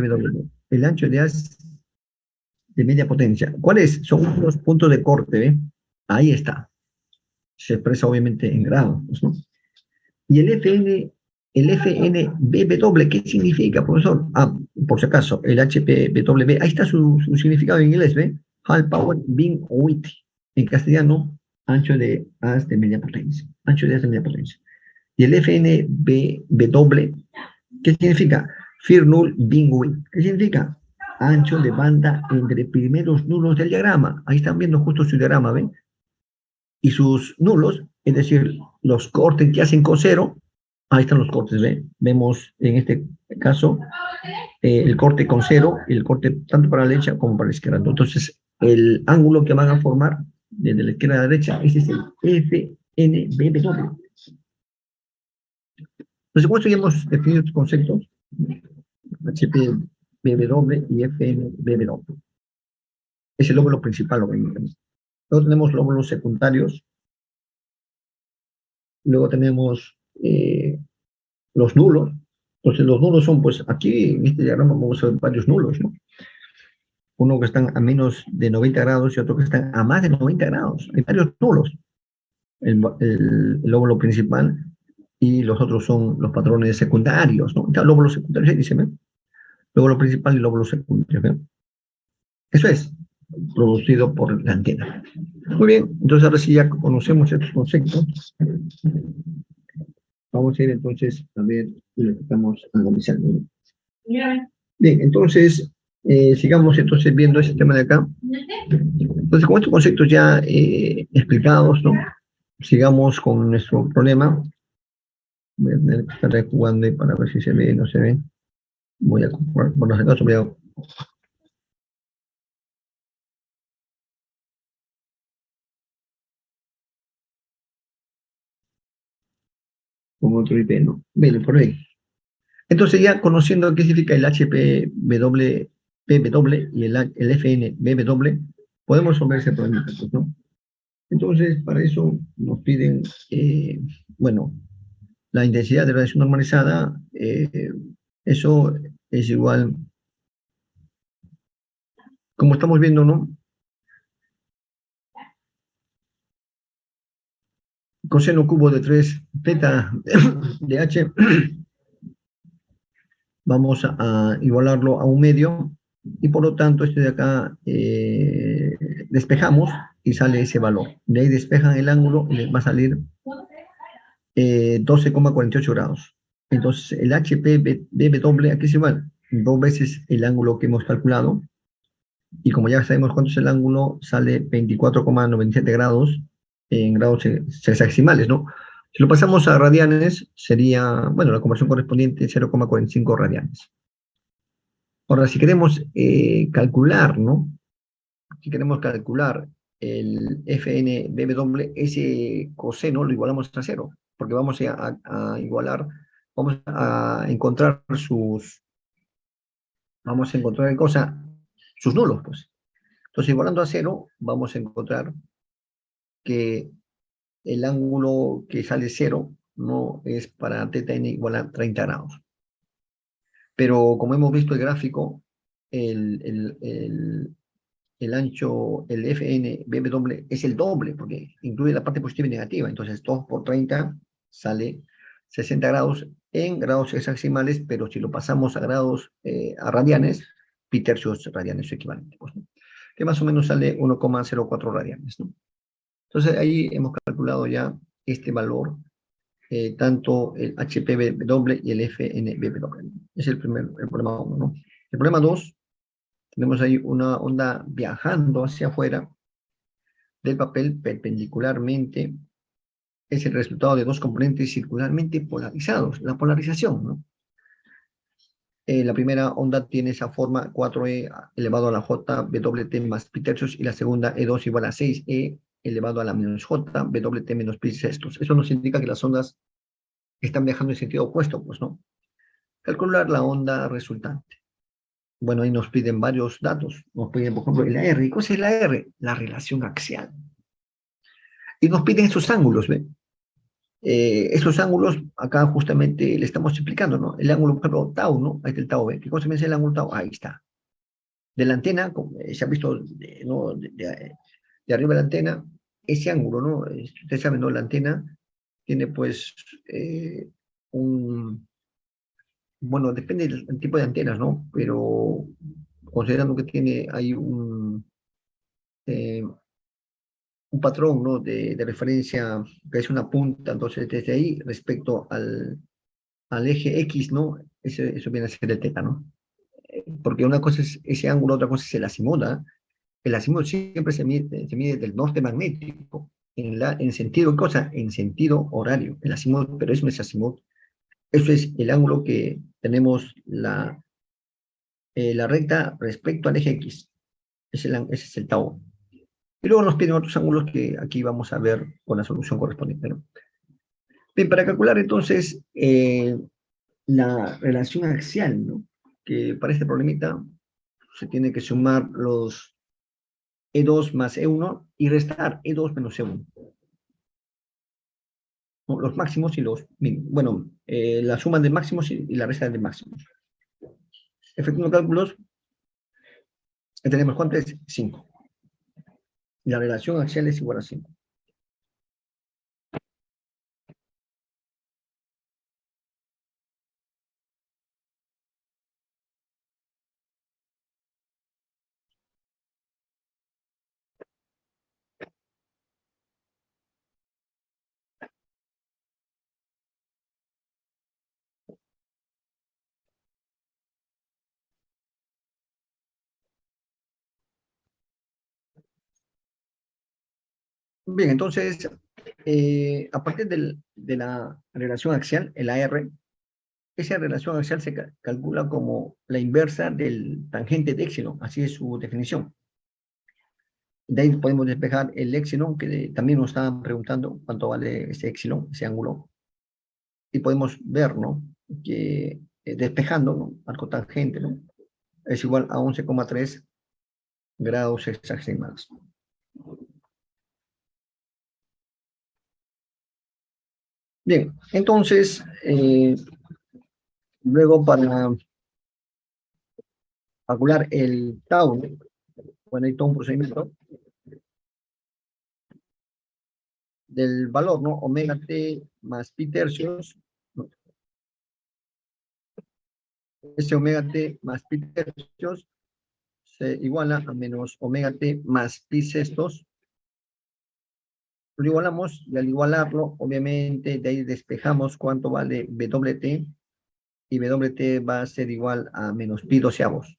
BW. El ancho de haz de media potencia. ¿Cuáles? Son los puntos de corte, ¿ve? Ahí está. Se expresa obviamente en grados, pues, ¿no? Y el FNBW, ¿qué significa, profesor? Ah, por si acaso, el HPBW, ahí está su significado en inglés, ¿ve? High Power Beam Width. En castellano, ancho de haz de media potencia. Ancho de haz de media potencia. Y el FNBW, ¿qué significa? Fear Null Beam Width. ¿Qué significa? Ancho de banda entre primeros nulos del diagrama. Ahí están viendo justo su diagrama, ¿ven? Y sus nulos, es decir, los cortes que hacen con cero, ahí están los cortes, ¿ven? Vemos en este caso el corte con cero y el corte tanto para la derecha como para la izquierda. Entonces, el ángulo que van a formar desde la izquierda a la derecha, ese es el FNBW. Entonces, con esto ya hemos definido estos conceptos, HPBW y FNBW. Es el lóbulo principal, lo que vemos. Luego tenemos lóbulos secundarios. Luego tenemos los nulos. Entonces, los nulos son, pues, aquí en este diagrama vamos a ver varios nulos, ¿no? Uno que están a menos de 90 grados y otro que están a más de 90 grados. Hay varios nulos. El lóbulo principal y los otros son los patrones secundarios, ¿no? Ya, lóbulos secundarios, dice, ¿ven? Lóbulo principal y lóbulo secundario, ¿ven? Eso es producido por la antena. Muy bien, entonces ahora sí ya conocemos estos conceptos. Vamos a ir entonces a ver lo que estamos analizando. Bien, entonces, sigamos entonces viendo este tema de acá. Entonces, con estos conceptos ya explicados, ¿no? Sigamos con nuestro problema. Voy a tener que estar jugando ahí para ver si se ve o no se ve. Voy a, por los casos, voy a con otro IP, ¿no? Bien, por ahí. Entonces, ya conociendo qué significa el HPBW y el FNBW, podemos resolver ese problema, ¿no? Entonces, para eso nos piden, bueno, la intensidad de radiación normalizada, eso es igual, como estamos viendo, ¿no? Coseno cubo de 3 teta de H, vamos a igualarlo a un medio, y por lo tanto, este de acá despejamos y sale ese valor. De ahí despejan el ángulo y les va a salir 12,48 grados. Entonces, el HPBW aquí es igual, dos veces el ángulo que hemos calculado, y como ya sabemos cuánto es el ángulo, sale 24,97 grados en grados sexagesimales, ¿no? Si lo pasamos a radianes, sería, bueno, la conversión correspondiente 0,45 radianes. Ahora, si queremos calcular, ¿no? Si queremos calcular el FNBW, ese coseno lo igualamos a cero, porque vamos a igualar, vamos a encontrar vamos a encontrar en cosa, sus nulos, pues. Entonces, igualando a cero, vamos a encontrar que el ángulo que sale cero no es para θ n igual a 30 grados. Pero como hemos visto el gráfico, el ancho, el FNBW es el doble, porque incluye la parte positiva y negativa. Entonces, 2 por 30 sale 60 grados en grados hexagesimales, pero si lo pasamos a grados, a radianes, pi tercios radianes su equivalente, pues, ¿no? Que más o menos sale 1,04 radianes, ¿no? Entonces, ahí hemos calculado ya este valor, tanto el HPBW y el FNBW. Es el problema 1, ¿no? El problema 2, tenemos ahí una onda viajando hacia afuera del papel perpendicularmente. Es el resultado de dos componentes circularmente polarizados, la polarización, ¿no? La primera onda tiene esa forma 4e elevado a la j bwt más pi tercios, y la segunda E2 igual a 6e elevado a la menos j bwt menos pi sextos. Eso nos indica que las ondas están viajando en sentido opuesto, pues, ¿no? Calcular la onda resultante. Bueno, ahí nos piden varios datos. Nos piden, por ejemplo, la R. ¿Y cuál es la R? La relación axial. Y nos piden esos ángulos, ¿ve? Estos ángulos, acá justamente le estamos explicando, ¿no? El ángulo, por ejemplo, tau, ¿no? Ahí está el tau, ¿ve? ¿Qué cosa me dice el ángulo tau? Ahí está. De la antena, se ha visto, ¿no? De arriba de la antena, ese ángulo, ¿no? Ustedes saben, ¿no? La antena tiene, pues, un, bueno, depende del tipo de antenas, ¿no? Pero considerando que tiene ahí eh, un patrón, ¿no? De referencia, que es una punta, entonces desde ahí, respecto al eje X, ¿no? Eso viene a ser el teta, ¿no? Porque una cosa es ese ángulo, otra cosa es el azimut, ¿ah? El azimut siempre se mide del norte magnético, en sentido, ¿qué cosa? En sentido horario, el azimut, pero eso no es azimut, eso es el ángulo que tenemos la recta respecto al eje X, ese es el tau. Y luego nos piden otros ángulos que aquí vamos a ver con la solución correspondiente, ¿no? Bien, para calcular entonces la relación axial, ¿no? Que para este problemita se tiene que sumar los E2 más E1 y restar E2 menos E1, ¿no? Los máximos y los mínimos. Bueno, la suma de máximos y la resta de máximos. Efectuando cálculos, tenemos cuánto es 5. La relación axial es igual a 5. Bien, entonces, a partir de la relación axial, el AR, esa relación axial se calcula como la inversa del tangente de éxilo, así es su definición. De ahí podemos despejar el éxilo, que también nos estaban preguntando cuánto vale ese éxilo, ese ángulo, y podemos ver, ¿no? Que despejando, ¿no? Arco tangente, ¿no? Es igual a 11,3 grados hexagesimales. Bien, entonces, luego para calcular el tau, ¿no? Bueno, hay todo un procedimiento del valor, ¿no? Omega t más pi tercios, ¿no? Ese omega t más pi tercios se iguala a menos omega t más pi sextos. Lo igualamos y al igualarlo, obviamente, de ahí despejamos cuánto vale WT y WT va a ser igual a menos pi doceavos.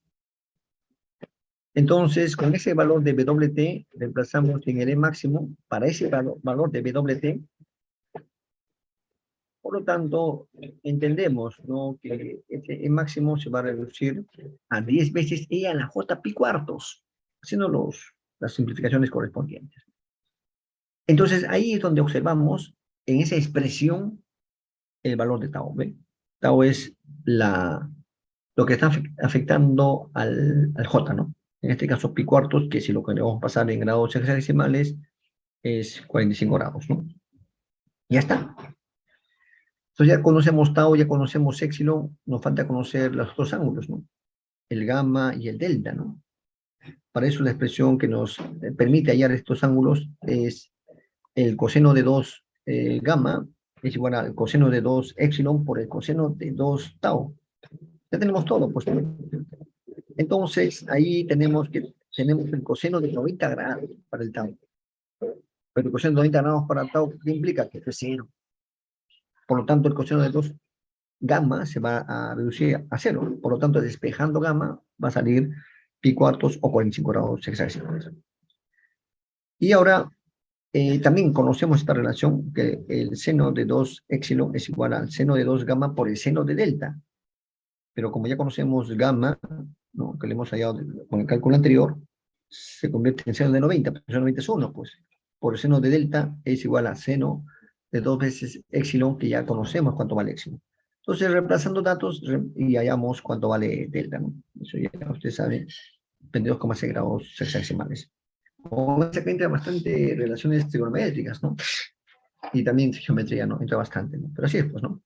Entonces, con ese valor de WT, reemplazamos en el E máximo para ese valor de WT. Por lo tanto, entendemos, ¿no? Que ese E máximo se va a reducir a 10 veces E a la J pi cuartos, haciendo las simplificaciones correspondientes. Entonces, ahí es donde observamos en esa expresión el valor de tau, ¿ve? Tau es lo que está afectando al J, ¿no? En este caso, pi cuartos, que si lo queremos pasar en grados hexadesimales, es 45 grados, ¿no? Ya está. Entonces ya conocemos tau, ya conocemos épsilon, nos falta conocer los otros ángulos, ¿no? El gamma y el delta, ¿no? Para eso la expresión que nos permite hallar estos ángulos es el coseno de 2 gamma es igual al coseno de 2 épsilon por el coseno de 2 tau. Ya tenemos todo, pues. Entonces, ahí tenemos el coseno de 90 grados para el tau. Pero el coseno de 90 grados para el tau, ¿qué implica? Que es cero. Por lo tanto, el coseno de 2 gamma se va a reducir a cero. Por lo tanto, despejando gamma, va a salir pi cuartos o 45 grados hexagesimales. Y ahora, también conocemos esta relación, que el seno de 2 épsilon es igual al seno de 2 gamma por el seno de delta. Pero como ya conocemos gamma, ¿no? Que le hemos hallado con el cálculo anterior, se convierte en seno de 90, pero seno de 90 es 1, pues. Por el seno de delta es igual a seno de 2 veces épsilon, que ya conocemos cuánto vale épsilon. Entonces, reemplazando datos y hallamos cuánto vale delta, ¿no? Eso ya usted sabe, 22,6 grados hexadesimales. Como se encuentra bastante relaciones trigonométricas, ¿no? Y también geometría, ¿no? Entra bastante, ¿no? Pero así es, pues, ¿no?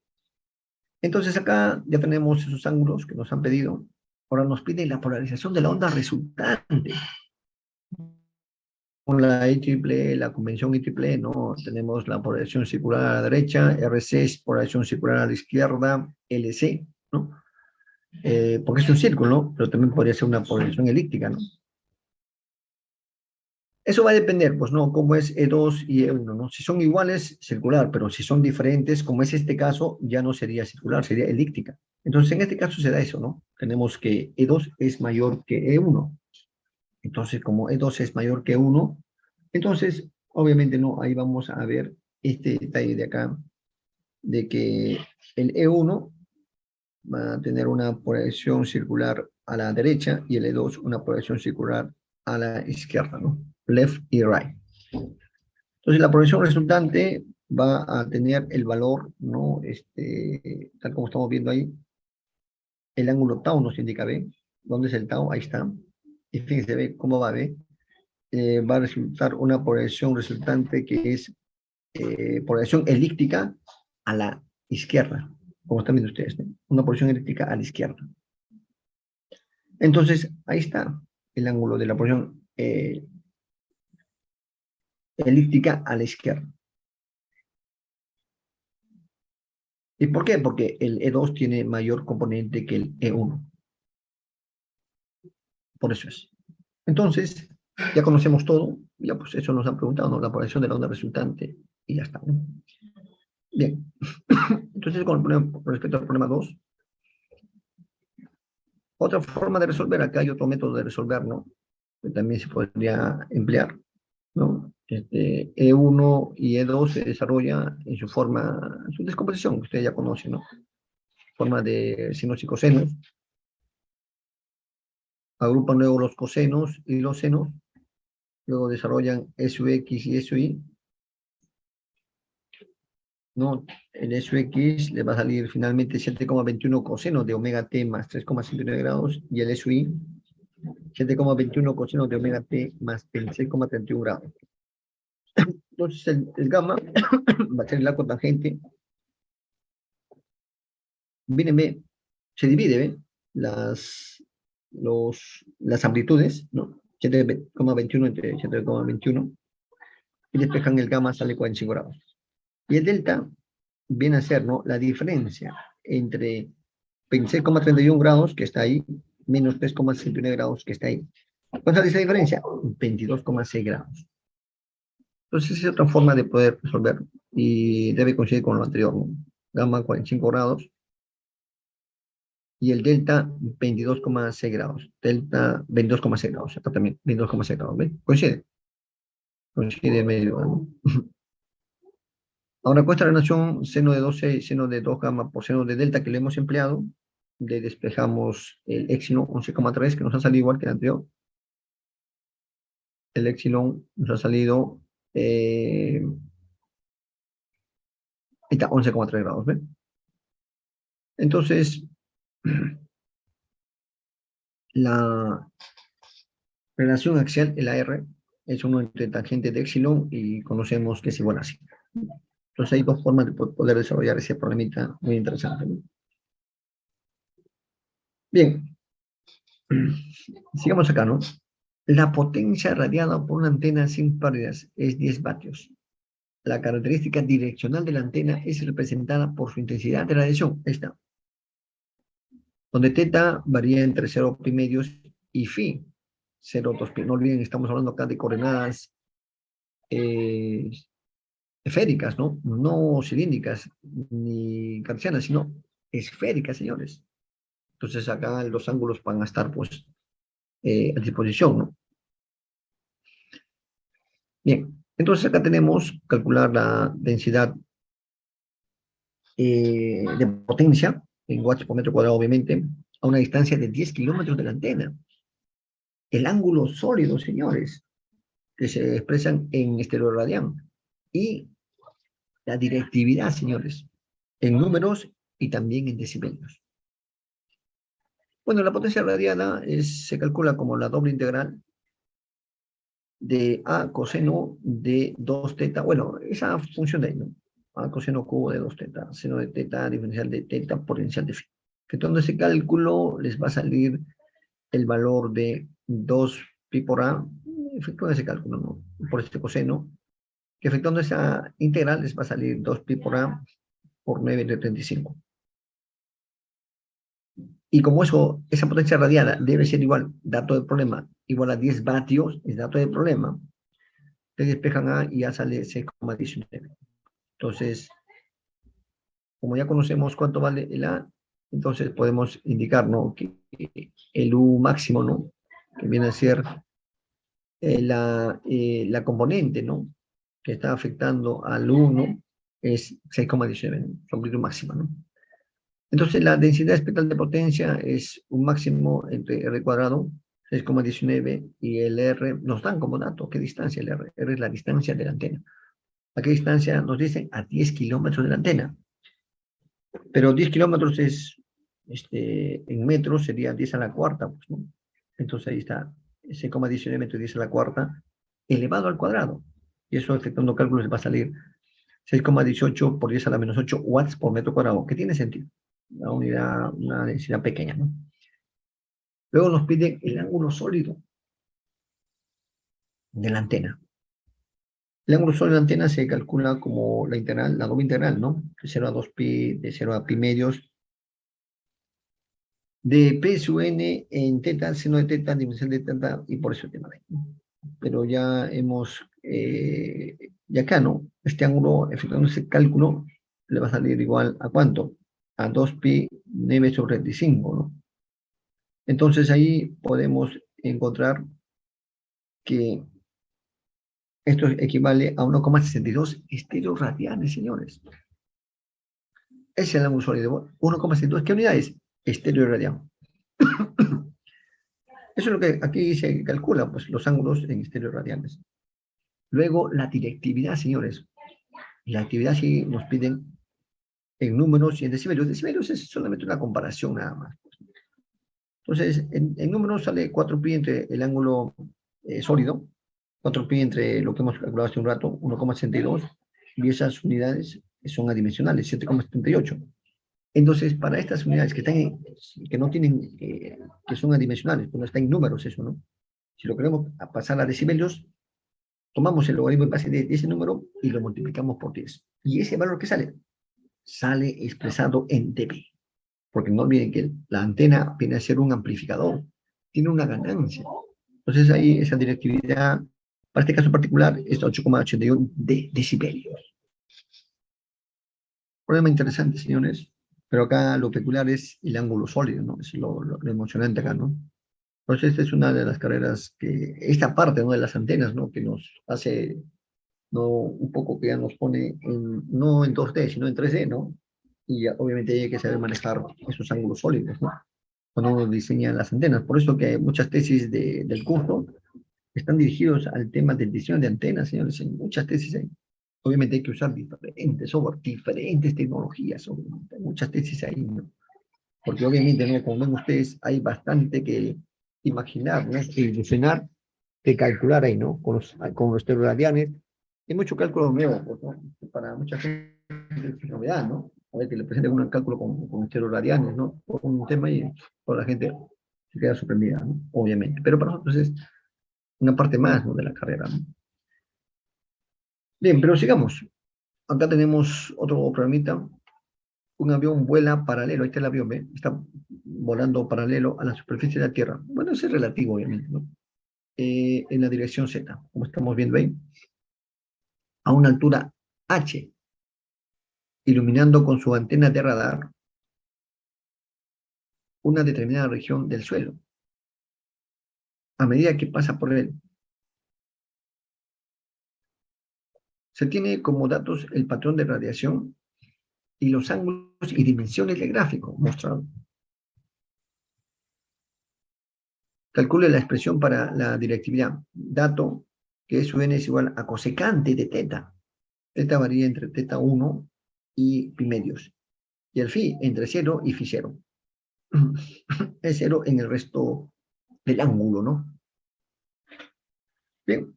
Entonces acá ya tenemos esos ángulos que nos han pedido. Ahora nos pide la polarización de la onda resultante. Con la IEEE, la convención IEEE, ¿no? Tenemos la polarización circular a la derecha, RC es polarización circular a la izquierda, LC, ¿no? Porque es un círculo, pero también podría ser una polarización elíptica, ¿no? Eso va a depender, pues, ¿no? Cómo es E2 y E1, ¿no? Si son iguales, circular, pero si son diferentes, como es este caso, ya no sería circular, sería elíptica. Entonces, en este caso se da eso, ¿no? Tenemos que E2 es mayor que E1. Entonces, como E2 es mayor que 1, entonces, obviamente, no, ahí vamos a ver este detalle de acá, de que el E1 va a tener una proyección circular a la derecha y el E2 una proyección circular a la izquierda, ¿no? Left y right. Entonces, la proyección resultante va a tener el valor, ¿no? Tal como estamos viendo ahí, el ángulo tau nos indica B. ¿Dónde es el tau? Ahí está. Y fíjense, ve cómo va B. Va a resultar una proyección resultante que es proyección elíptica a la izquierda, como están viendo ustedes, ¿no? Una proyección elíptica a la izquierda. Entonces, ahí está el ángulo de la proyección elíptica a la izquierda. ¿Y por qué? Porque el E2 tiene mayor componente que el E1. Por eso es. Entonces, ya conocemos todo, ya pues eso nos han preguntado, ¿no? La proyección de la onda resultante, y ya está, ¿no? Bien, entonces con respecto al problema 2, otra forma de resolver, acá hay otro método de resolver, ¿no? Que también se podría emplear, ¿no? E1 y E2 se desarrolla en su forma, en su descomposición, que ustedes ya conocen, ¿no? Forma de sinos y cosenos. Agrupan luego los cosenos y los senos, luego desarrollan SUX y SUY, ¿no? El SUX le va a salir finalmente 7,21 cosenos de omega t más 3,59 grados y el SUY 7,21 cosenos de omega t más 26,31 grados. Entonces el gamma va a ser el arco tangente. Viene B, se divide, ¿ve? Las amplitudes, ¿no? 7,21 entre 7,21 y despejan el gamma, sale 45 grados. Y el delta viene a ser, ¿no? La diferencia entre 26,31 grados, que está ahí, menos 3,69 grados, que está ahí. ¿Cuánto es esa diferencia? 22,6 grados. Entonces, es otra forma de poder resolver y debe coincidir con lo anterior, ¿no? Gamma 45 grados y el delta 22,6 grados. Delta 22,6 grados, acá también 22,6 grados, ¿ven? Coincide medio, ¿no? Ahora, con esta relación seno de 12 y seno de 2 gamma por seno de delta que le hemos empleado, le despejamos el épsilon 11,3 que nos ha salido igual que el anterior. El épsilon nos ha salido, ahí está, 11,3 grados, ¿ven? Entonces, la relación axial, el AR, es uno entre tangente de épsilon y conocemos que es igual a 5. Entonces hay dos formas de poder desarrollar ese problemita muy interesante, ¿no? Bien, sigamos acá, ¿no? La potencia radiada por una antena sin pérdidas es 10 vatios. La característica direccional de la antena es representada por su intensidad de radiación. Esta, donde teta varía entre 0 pi medios y phi, 0,2 pi. No olviden, estamos hablando acá de coordenadas eh, esféricas, ¿no? No cilíndricas ni cartesianas, sino esféricas, señores. Entonces acá los ángulos van a estar, pues, a disposición, ¿no? Bien, entonces acá tenemos calcular la densidad de potencia en watts por metro cuadrado, obviamente, a una distancia de 10 kilómetros de la antena. El ángulo sólido, señores, que se expresan en estereoradián. Y la directividad, señores, en números y también en decibelios. Bueno, la potencia radiada se calcula como la doble integral de A coseno de 2 teta. Bueno, esa función de ahí, ¿no? A coseno cubo de 2 teta, seno de teta, diferencial de teta, potencial de phi. Efectuando ese cálculo, les va a salir el valor de 2 pi por A, efectuando ese cálculo, ¿no? Por este coseno, que efectuando esa integral les va a salir 2 pi por A por 9 de 35. Y como eso, esa potencia radiada debe ser igual, dato del problema, igual a 10 vatios, es dato del problema, se despejan A y ya sale 6,19. Entonces, como ya conocemos cuánto vale el A, entonces podemos indicar, ¿no? Que el U máximo, ¿no? Que viene a ser la componente, ¿no? Que está afectando al 1 es 6,19, su amplitud máxima, ¿no? Entonces, la densidad espectral de potencia es un máximo entre R cuadrado, 6,19, y el R nos dan como dato, ¿qué distancia el R? R es la distancia de la antena. ¿A qué distancia? Nos dicen a 10 kilómetros de la antena. Pero 10 kilómetros es, en metros sería 10 a la cuarta, pues, ¿no? Entonces ahí está, 6,19 metros 10 a la cuarta, elevado al cuadrado. Y eso efectuando cálculos va a salir 6,18 por 10 a la menos 8 watts por metro cuadrado, que tiene sentido. Una unidad, una densidad pequeña, ¿no? Luego nos piden el ángulo sólido de la antena. El ángulo sólido de la antena se calcula como la integral, la doble integral, ¿no? De 0 a 2 pi, de 0 a pi medios, de P sub n en teta, seno de teta, dimensión de teta, y por eso el tema de ahí, ¿no? Pero ya hemos, y acá, ¿no? Este ángulo, efectuando ese cálculo, le va a salir igual a ¿cuánto? A 2 pi 9 sobre 35, ¿no? Entonces ahí podemos encontrar que esto equivale a 1,62 estereoradianes, señores. Ese es el ángulo sólido. 1,62, ¿qué unidad es? Estereoradiano. Eso es lo que aquí se calcula, pues los ángulos en estereoradianes. Luego, la directividad, señores. La actividad sí nos piden en números y en decibelios. Decibelios es solamente una comparación nada más. Entonces, en números sale 4pi entre el ángulo sólido, 4pi entre lo que hemos calculado hace un rato, 1,62, y esas unidades son adimensionales, 7,78. Entonces, para estas unidades que no tienen, que son adimensionales, pues no está en números eso, ¿no? Si lo queremos pasar a decibelios, tomamos el logaritmo en base de ese número y lo multiplicamos por 10. ¿Y ese valor que sale? Sale expresado en dB. Porque no olviden que la antena viene a ser un amplificador, tiene una ganancia. Entonces ahí esa directividad, para este caso particular, es 8,81 de decibelios. Problema interesante, señores, pero acá lo peculiar es el ángulo sólido, ¿no? Es lo emocionante acá, ¿no? Pues esta es una de las carreras que, esta parte, ¿no? De las antenas, ¿no? Que nos hace, ¿no? Un poco que ya nos pone no en 2D, sino en 3D, ¿no? Y ya, obviamente hay que saber manejar esos ángulos sólidos, ¿no? Cuando uno diseña las antenas. Por eso que muchas tesis del curso están dirigidos al tema de diseño de antenas, señores. En muchas tesis hay. Obviamente hay que usar diferentes software, diferentes tecnologías, obviamente. Hay muchas tesis ahí, ¿no? Porque obviamente, ¿no? Como ven ustedes, hay bastante que imaginar, ¿no? Que ilusionar, que calcular ahí, ¿no? Con los tecnoradianes. Hay mucho cálculo nuevo, pues, ¿no? Para mucha gente es novedad, ¿no? A ver que le presenten un cálculo con esteroiradianes, ¿no? Por un tema y toda la gente se queda sorprendida, ¿no? Obviamente. Pero para nosotros es una parte más, ¿no? De la carrera, ¿no? Bien, pero sigamos. Acá tenemos otro programita. Un avión vuela paralelo, ahí está el avión, ¿ve? Está volando paralelo a la superficie de la Tierra. Bueno, eso es relativo, obviamente, ¿no? En la dirección Z, como estamos viendo ahí, a una altura H, iluminando con su antena de radar una determinada región del suelo. A medida que pasa por él, se tiene como datos el patrón de radiación y los ángulos y dimensiones del gráfico mostrado. Calcule la expresión para la directividad. Dato que su n es igual a cosecante de teta. Teta varía entre teta 1 y pi medios. Y el phi entre 0 y phi 0. Es 0 en el resto del ángulo, ¿no? Bien,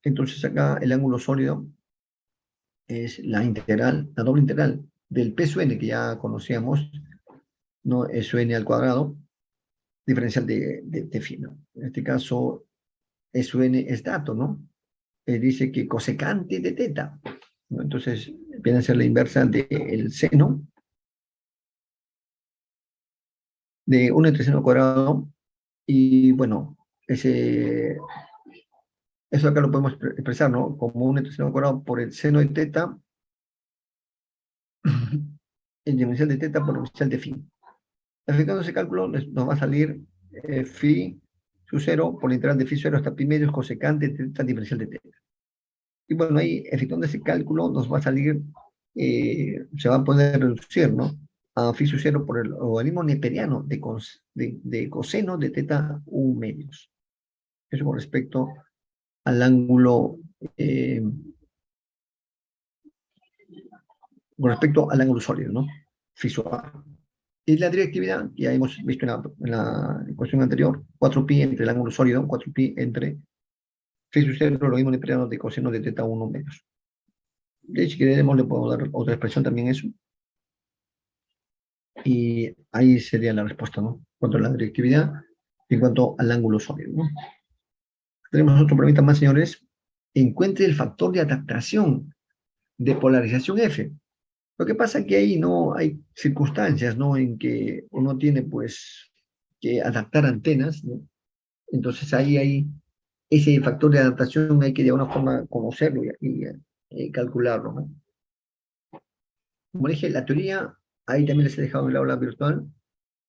Entonces acá el ángulo sólido es la integral, la doble integral del P sub n que ya conocíamos, ¿no? Es sub n al cuadrado, diferencial de phi, ¿no? En este caso, E sub n es dato, ¿no? Dice que cosecante de teta, ¿no? Entonces, viene a ser la inversa del seno de 1 entre seno al cuadrado, y bueno, eso acá lo podemos expresar, ¿no? Como 1 entre seno al cuadrado por el seno de teta, el diferencial de teta por el diferencial de phi. Efectuando ese cálculo, nos va a salir phi sub 0 por la integral de phi 0 hasta pi medios cosecante de teta diferencial de teta. Y bueno, ahí efectuando ese cálculo nos va a salir, se va a poder reducir, ¿no? A phi sub 0 por el logaritmo neperiano de coseno de teta u medios. Eso con respecto al ángulo, eh, sólido, ¿no? Phi sub a. Y la directividad, ya hemos visto en la ecuación anterior, 4pi entre el ángulo sólido, 4pi entre phi sub 0, lo mismo neperiano de coseno de teta 1 menos. De hecho, si queremos, le puedo dar otra expresión también eso. Y ahí sería la respuesta, ¿no? En cuanto a la directividad y en cuanto al ángulo sólido, ¿no? Tenemos otro problemita más, señores. Encuentre el factor de adaptación de polarización F. Lo que pasa es que ahí no hay circunstancias, ¿no? En que uno tiene, pues, que adaptar antenas, ¿no? Entonces ahí hay ese factor de adaptación, hay que de alguna forma conocerlo y calcularlo, ¿no? Como dije, la teoría, ahí también les he dejado en el aula virtual.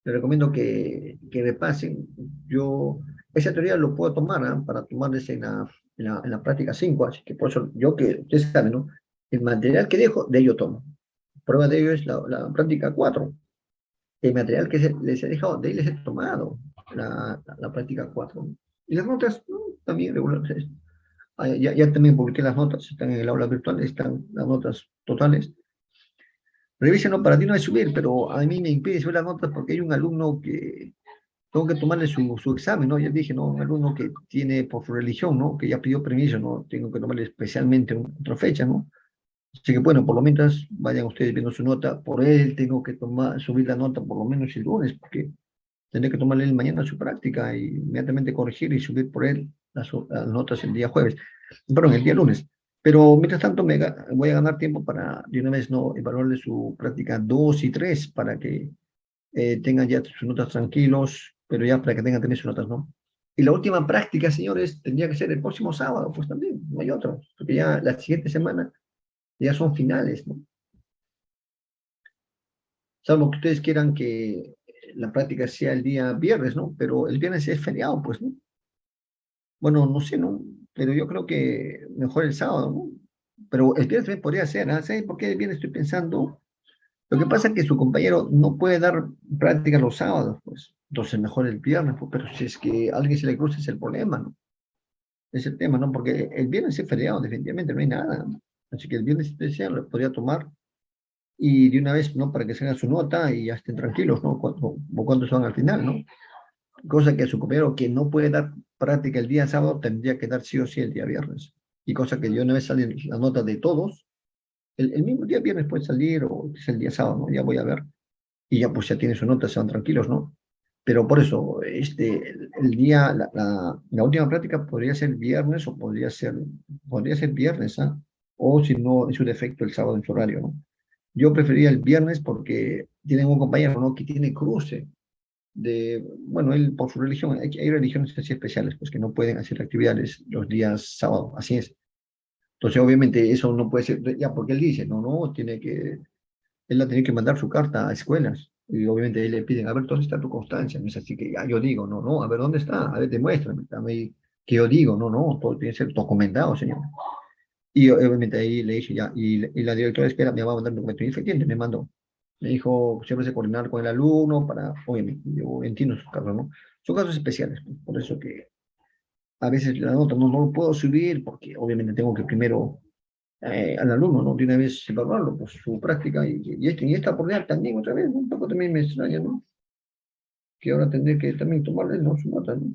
Les recomiendo que repasen. Yo, esa teoría lo puedo tomar, ¿ah? Para tomarles en la práctica 5, así que por eso yo que ustedes saben, ¿no? El material que dejo, de ello tomo. Prueba de ello es la práctica 4. El material que les he dejado, de ahí les he tomado la práctica 4. Y las notas, ¿no? También regulares. Ya también publiqué las notas, están en el aula virtual, están las notas totales. Revísenlo, para ti no es subir, pero a mí me impide subir las notas porque hay un alumno que tengo que tomarle su examen, ¿no? Ya dije, ¿no? Un alumno que tiene por su religión, ¿no? Que ya pidió permiso, ¿no? Tengo que tomarle especialmente otra fecha, ¿no? Así que bueno, por lo menos vayan ustedes viendo su nota. Por él tengo que subir la nota por lo menos el lunes, porque tendré que tomarle el mañana su práctica y inmediatamente corregir y subir por él las notas el día jueves, perdón, el día lunes. Pero mientras tanto voy a ganar tiempo para de una vez no evaluarle su práctica 2 y 3 para que tengan ya sus notas tranquilos, pero ya para que tengan también sus notas, ¿no? Y la última práctica, señores, tendría que ser el próximo sábado, pues también, no hay otro, porque ya la siguiente semana ya son finales, ¿no? Salvo que ustedes quieran que la práctica sea el día viernes, ¿no? Pero el viernes es feriado, pues, ¿no? Bueno, no sé, ¿no? Pero yo creo que mejor el sábado, ¿no? Pero el viernes también podría ser, ¿ah? ¿Saben por qué el viernes estoy pensando? Lo que pasa es que su compañero no puede dar práctica los sábados, pues. Entonces mejor el viernes, pues, pero si es que a alguien se le cruza es el problema, ¿no? Es el tema, ¿no? Porque el viernes es feriado, definitivamente, no hay nada, ¿no? Así que el viernes especial lo podría tomar y de una vez, ¿no? Para que se haga su nota y ya estén tranquilos, ¿no? Cuando son al final, ¿no? Cosa que su compañero que no puede dar práctica el día sábado tendría que dar sí o sí el día viernes. Y cosa que de una vez salen las notas de todos, el mismo día viernes puede salir o es el día sábado, ¿no? Ya voy a ver. Y ya pues ya tiene su nota, se van tranquilos, ¿no? Pero por eso, el día, la última práctica podría ser viernes o podría ser viernes, ¿ah? O si no, en su defecto, el sábado en su horario, ¿no? Yo prefería el viernes porque tienen un compañero, ¿no? Que tiene cruce bueno, él por su religión, hay religiones así especiales, pues que no pueden hacer actividades los días sábados, así es. Entonces, obviamente, eso no puede ser, ya porque él dice, no, no, él ha tenido que mandar su carta a escuelas. Y obviamente ahí le piden, a ver, ¿dónde está tu constancia? No es así que ya yo digo, no, no, a ver, ¿dónde está? A ver, demuéstrame. Dame ahí que yo digo, no, no, todo tiene que ser documentado, señor. Y obviamente ahí le dije ya, y la directora de escuela me va a mandar un documento. Y efectivamente me mandó. Me dijo, siempre se coordinar con el alumno para, obviamente, yo entiendo sus casos, ¿no? Son casos especiales, pues, por eso que a veces la nota no lo puedo subir porque obviamente tengo que primero al alumno, ¿no? De una vez evaluarlo, pues su práctica y esta oportunidad también otra vez, ¿no? Un poco también me extraña, ¿no? Que ahora tendré que también tomarle, ¿no? Su nota, ¿no?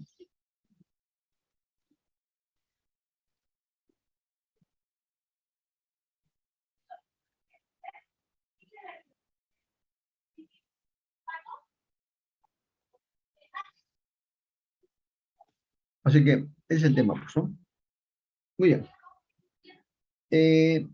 Así que ese es el tema, pues, ¿no? Muy bien. Eh,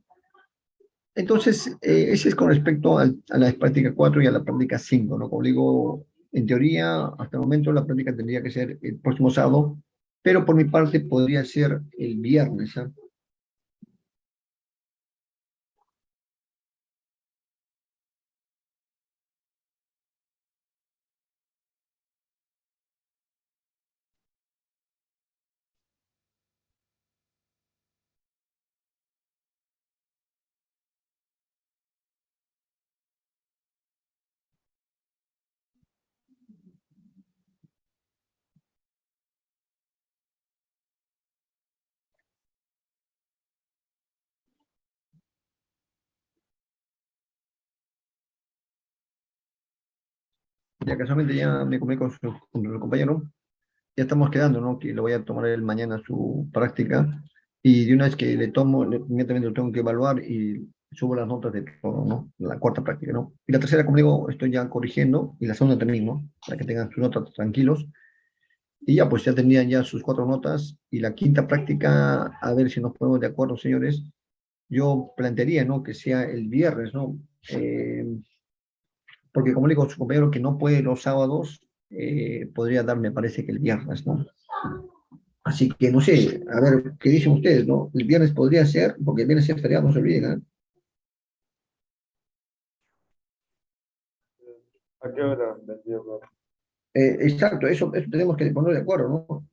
entonces, ese es con respecto a la práctica 4 y a la práctica 5, ¿no? Como digo, en teoría, hasta el momento la práctica tendría que ser el próximo sábado, pero por mi parte podría ser el viernes, ¿ah? Ya casualmente ya me comí con su compañero, ya estamos quedando, ¿no? Que le voy a tomar el mañana su práctica y de una vez que le tomo, inmediatamente lo tengo que evaluar y subo las notas de todo, ¿no? La cuarta práctica, ¿no? Y la tercera, como digo, estoy ya corrigiendo y la segunda también, ¿no? Para que tengan sus notas tranquilos. Y ya, pues ya tendrían ya sus cuatro notas y la quinta práctica, a ver si nos ponemos de acuerdo, señores. Yo plantearía, ¿no? Que sea el viernes, ¿no? Eh, porque como le digo, su compañero que no puede los sábados, podría dar, me parece que el viernes, ¿no? Así que no sé, a ver, ¿qué dicen ustedes, no? El viernes podría ser, porque el viernes es feriado, no se olviden, ¿eh? ¿A qué hora vendría, bro? Exacto, eso tenemos que poner de acuerdo, ¿no?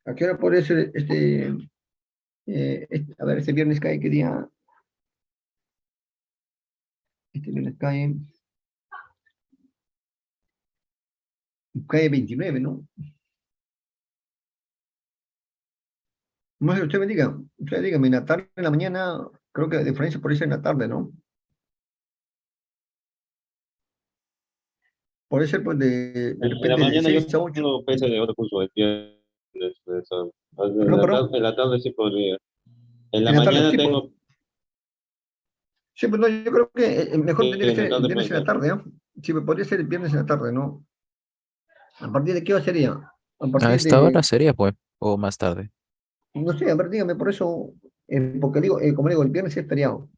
¿A qué hora podría ser a ver, este viernes cae, ¿qué día? Este viernes cae 29, ¿no? No sé, usted dígame, en la tarde, en la mañana, creo que la diferencia por eso en la tarde, ¿no? Puede ser, pues, de En la repente de mañana yo 6 a 8. tengo PC de otro curso de viernes, pues, Perdón, perdón, en la tarde sí podría. En la en la tarde, mañana sí, pues. tengo, Sí, pues no, yo creo que mejor tendría que en ser la el tarde viernes puede en la ser. tarde, ¿no? Sí, pues podría ser el viernes en la tarde, ¿no? ¿A partir de qué hora sería? A A partir esta hora de, sería, pues, o más tarde. no sé, a ver, dígame, por eso, porque digo, como digo, el viernes es feriado.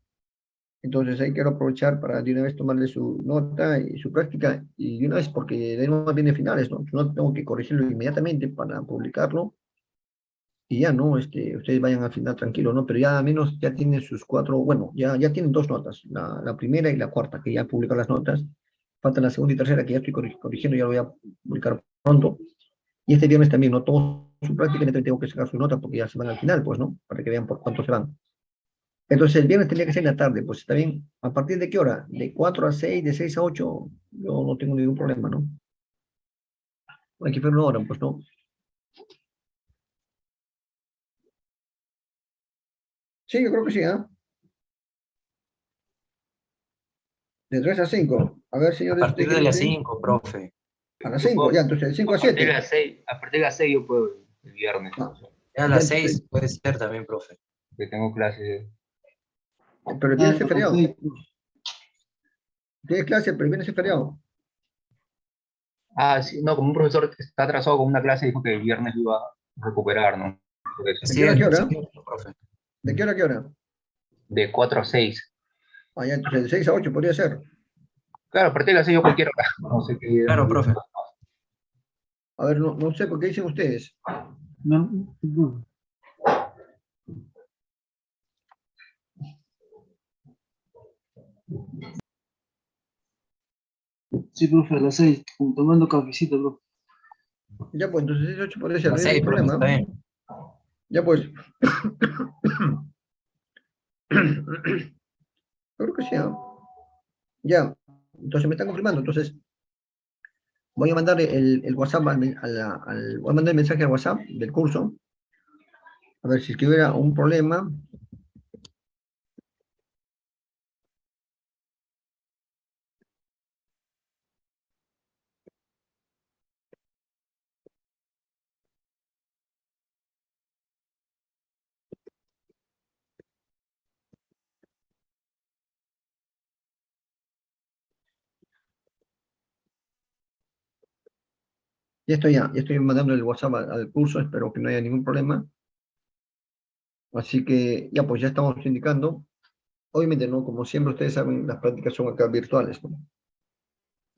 Entonces hay que aprovechar para de una vez tomarle su nota y su práctica, y de una vez, porque de nuevo viene finales, ¿no? No tengo que corregirlo inmediatamente para publicarlo, y ya, ¿no? Ustedes vayan a final tranquilo, ¿no? Pero ya al menos ya tienen sus cuatro, bueno, ya tienen dos notas, la primera y la cuarta, que ya publican las notas. Falta la segunda y tercera, que ya estoy corrigiendo, ya lo voy a publicar pronto. Y este viernes también, ¿no? Todo su práctica, entonces tengo que sacar sus notas porque ya se van al final, pues, ¿no? Para que vean por cuánto se van. Entonces el viernes tendría que ser en la tarde, pues está bien. ¿A partir de qué hora? ¿De 4 a 6, de 6 a 8? Yo no tengo ningún problema, ¿no? Hay que ver una hora, pues, ¿no? Sí, yo creo que sí, ¿ah? De 3 a 5. A ver, A señores, ¿usted partir qué de las dice? 5, profe. A las Yo 5, puedo, ya, entonces de 5 a a partir de 7. las 6, a partir de las 6 yo puedo el viernes. Ah, Ya a ya, las entonces, 6 puede ser también, profe. Que tengo clases. pero el Ah, viernes es feriado. perfecto. Tienes clase, pero el viernes es feriado. Ah, sí, no, como un profesor está atrasado con una clase, dijo que el viernes iba a recuperar, ¿no? Por eso. ¿De qué hora a qué Es hora? cierto, profe. ¿De qué hora a qué hora? De 4 a 6. Ah, ya, entonces de 6 a 8 podría ser. Claro, a partir de las 6 yo cualquier hora. No sé qué día Claro, me profe. A ver, no sé por qué dicen ustedes. No, no. Sí, profe, a las 6, tomando cafecito, profe. Ya, pues entonces 6 a 8 podría A ser, no las hay 6, ningún profe, problema. está bien. Ya, pues. Yo creo que sí, ¿ah? Ya, entonces me están confirmando. Entonces voy a mandar el WhatsApp voy a mandar el mensaje al WhatsApp del curso. A ver si es que hubiera un problema. ya estoy mandando el WhatsApp al curso, espero que no haya ningún problema. Así que ya pues ya estamos indicando. Obviamente, ¿no? Como siempre ustedes saben, las prácticas son acá virtuales, ¿no?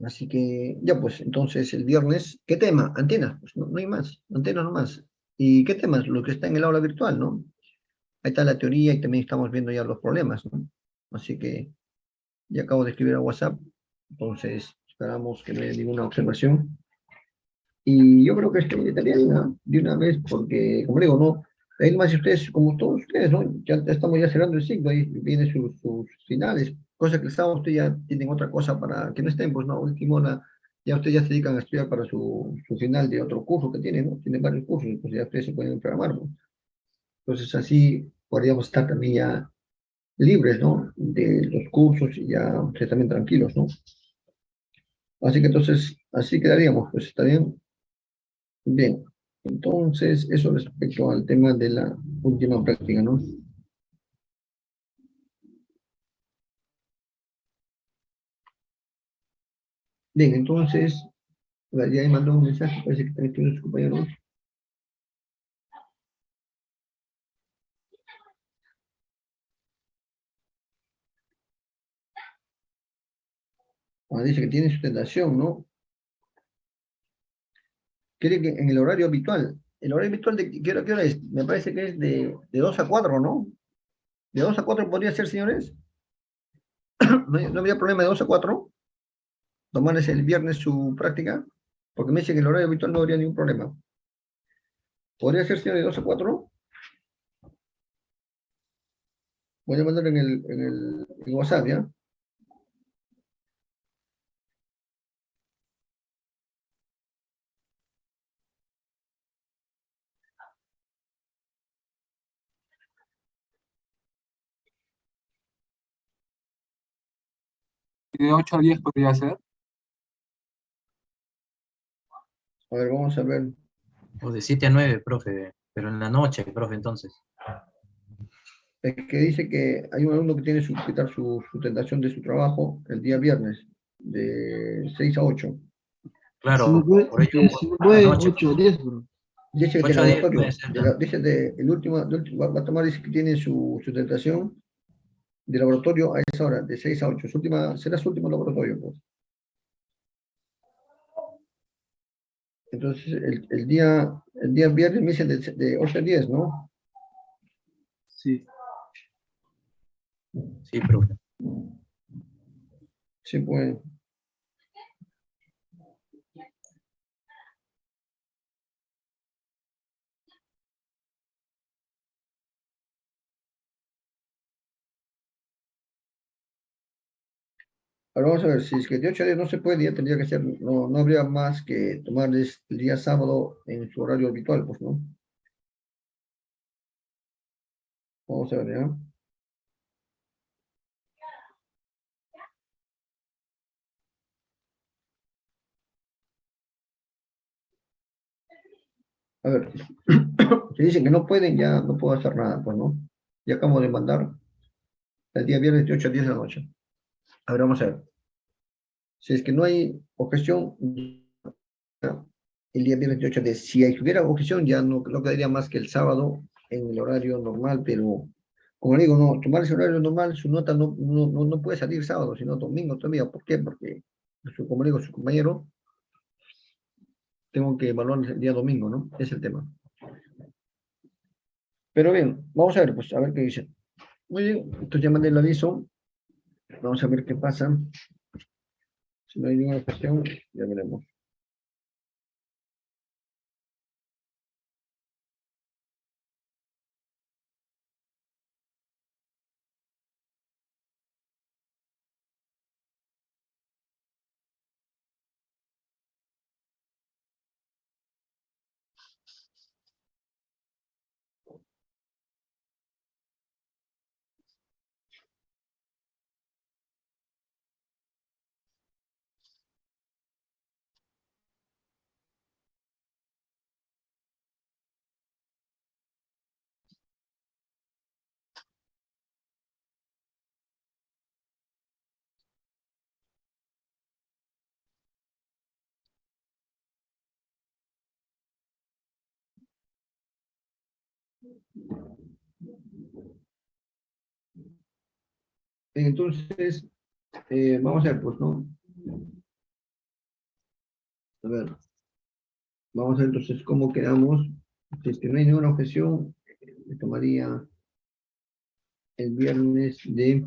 Así que ya pues, entonces el viernes, ¿qué tema? Antenas, pues no hay más, antenas nomás. ¿Y qué temas? Lo que está en el aula virtual, ¿no? Ahí está la teoría y también estamos viendo ya los problemas, ¿no? Así que ya acabo de escribir a WhatsApp, entonces esperamos que no haya ninguna observación. Y yo creo que estaría bien, ¿no? De una vez, porque, como digo, ¿no? Ahí más ustedes, como todos ustedes, ¿no? Ya estamos ya cerrando el ciclo, ahí vienen sus finales, cosa que el sábado ustedes ya tienen otra cosa para que no estén, pues, ¿no? Último, ya ustedes ya se dedican a estudiar para su final de otro curso que tienen, ¿no? Tienen varios cursos, pues ya ustedes se pueden programar, ¿no? Entonces, así podríamos estar también ya libres, ¿no? De los cursos y ya ustedes también tranquilos, ¿no? Así que entonces, así quedaríamos, pues, ¿está bien? Bien, entonces, eso respecto al tema de la última práctica, ¿no? Bien, entonces, ya me mandó un mensaje, parece que también tiene sus compañeros. Dice que tiene sustentación, ¿no? Quiere que en el horario habitual de qué hora es? Me parece que es de 2 a 4, ¿no? ¿De 2 a 4 podría ser, señores? No habría problema de 2 a 4, tomarles el viernes su práctica, porque me dice que el horario habitual no habría ningún problema. ¿Podría ser, señor, de 2 a 4? Voy a mandar en WhatsApp, ¿ya? De 8 a 10 podría ser. A ver, vamos a ver. O de 7 a 9, profe, pero en la noche, profe, entonces. Es que dice que hay un alumno que tiene que quitar su sustentación de su trabajo el día viernes, de 6 a 8. Si no Claro, puede, por ello, si no a la puede, noche, 8 o 10, bro. Dice que de 8 a 10 puede laboratorio, ser. dice el último, va a tomar, dice que tiene su sustentación de laboratorio a esa hora, de 6 a 8. Será su último laboratorio, pues. Entonces, el día viernes me dicen de 8 a 10, ¿no? Sí. Sí, profe. Sí, pues. Ahora vamos a ver, si es que de 8 a 10 no se puede, ya tendría que ser, no habría más que tomarles el día sábado en su horario habitual, pues, ¿no? Vamos a ver, ¿ya? A ver, si dicen que no pueden, ya no puedo hacer nada, pues, ¿no? Ya acabo de mandar el día viernes de 8 a 10 de la noche. A ver, vamos a ver. Si es que no hay objeción, el día viernes de 8 a 10. Si hubiera objeción, ya no quedaría más que el sábado en el horario normal, pero como digo, no, tomar ese horario normal, su nota no puede salir sábado, sino domingo todavía. ¿Por qué? Porque, como digo, su compañero, tengo que evaluar el día domingo, ¿no? Es el tema. Pero bien, vamos a ver, pues, a ver qué dice. Muy bien, entonces ya mandé el aviso. Vamos a ver qué pasa. Si no hay ninguna objeción, ya veremos. Entonces, vamos a ver, pues, ¿no? A ver, vamos a ver entonces cómo quedamos. Si es que no hay ninguna objeción, me tomaría el viernes de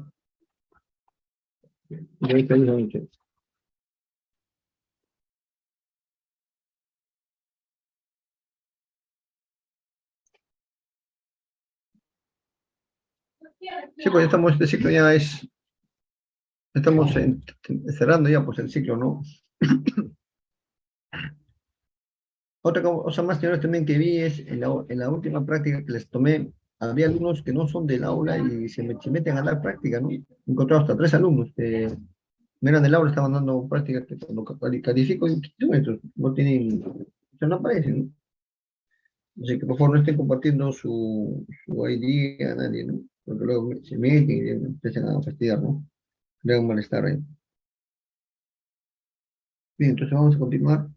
8 a la noche. Sí, pues estamos, este ciclo ya es, estamos cerrando ya pues el ciclo, ¿no? Otra cosa más, señores, también que vi es en la última práctica que les tomé, había alumnos que no son del aula y se meten a dar práctica, ¿no? He encontrado hasta 3 alumnos que no eran del aula, estaban dando práctica que cuando califico no tienen, o sea, no aparecen, ¿no? Así que por favor no estén compartiendo su ID a nadie, ¿no? Porque luego se meten y empiezan a fastidiar, ¿no? Crea un malestar ahí. Bien, entonces vamos a continuar.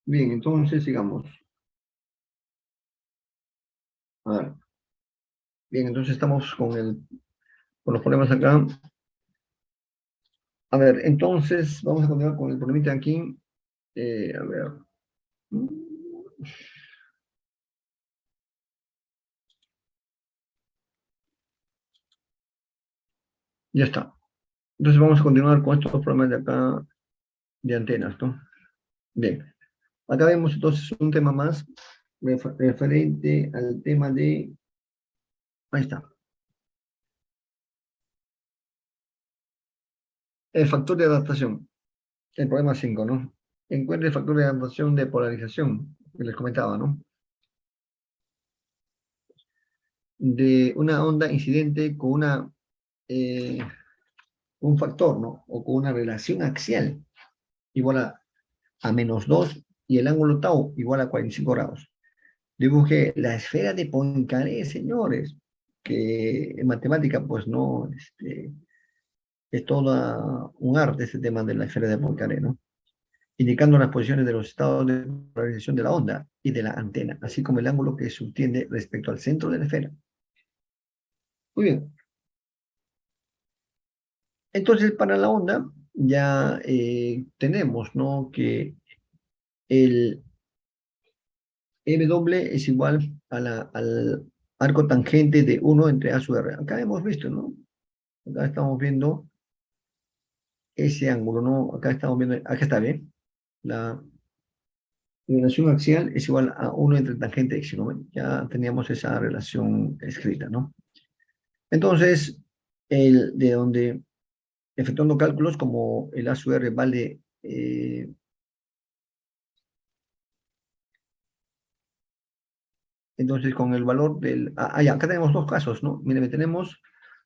Bien, entonces sigamos. A ver. Bien, entonces estamos con los problemas acá. A ver, entonces vamos a continuar con el problemita aquí. A ver. Ya está. Entonces vamos a continuar con estos problemas de acá de antenas, ¿no? Bien. Acá vemos entonces un tema más referente al tema de... Ahí está. El factor de adaptación. El problema 5, ¿no? Encuentre el factor de adaptación de polarización, que les comentaba, ¿no? De una onda incidente con un factor, ¿no? O con una relación axial igual a -2 y el ángulo tau igual a 45 grados. Dibujé la esfera de Poincaré, señores, que en matemática, pues no, es todo un arte este tema de la esfera de Poincaré, ¿no? Indicando las posiciones de los estados de polarización de la onda y de la antena, así como el ángulo que subtiende respecto al centro de la esfera. Muy bien. Entonces, para la onda, ya tenemos, ¿no? Que el M doble es igual al arco tangente de 1 entre A sub R. Acá hemos visto, ¿no? Acá estamos viendo ese ángulo, ¿no? Acá estamos viendo, acá está bien. La relación axial es igual a 1 entre tangente de X, ¿no? Ya teníamos esa relación escrita, ¿no? Entonces, de donde efectuando cálculos como el A sub R vale entonces con el valor del... ya, acá tenemos dos casos, ¿no? Miren, tenemos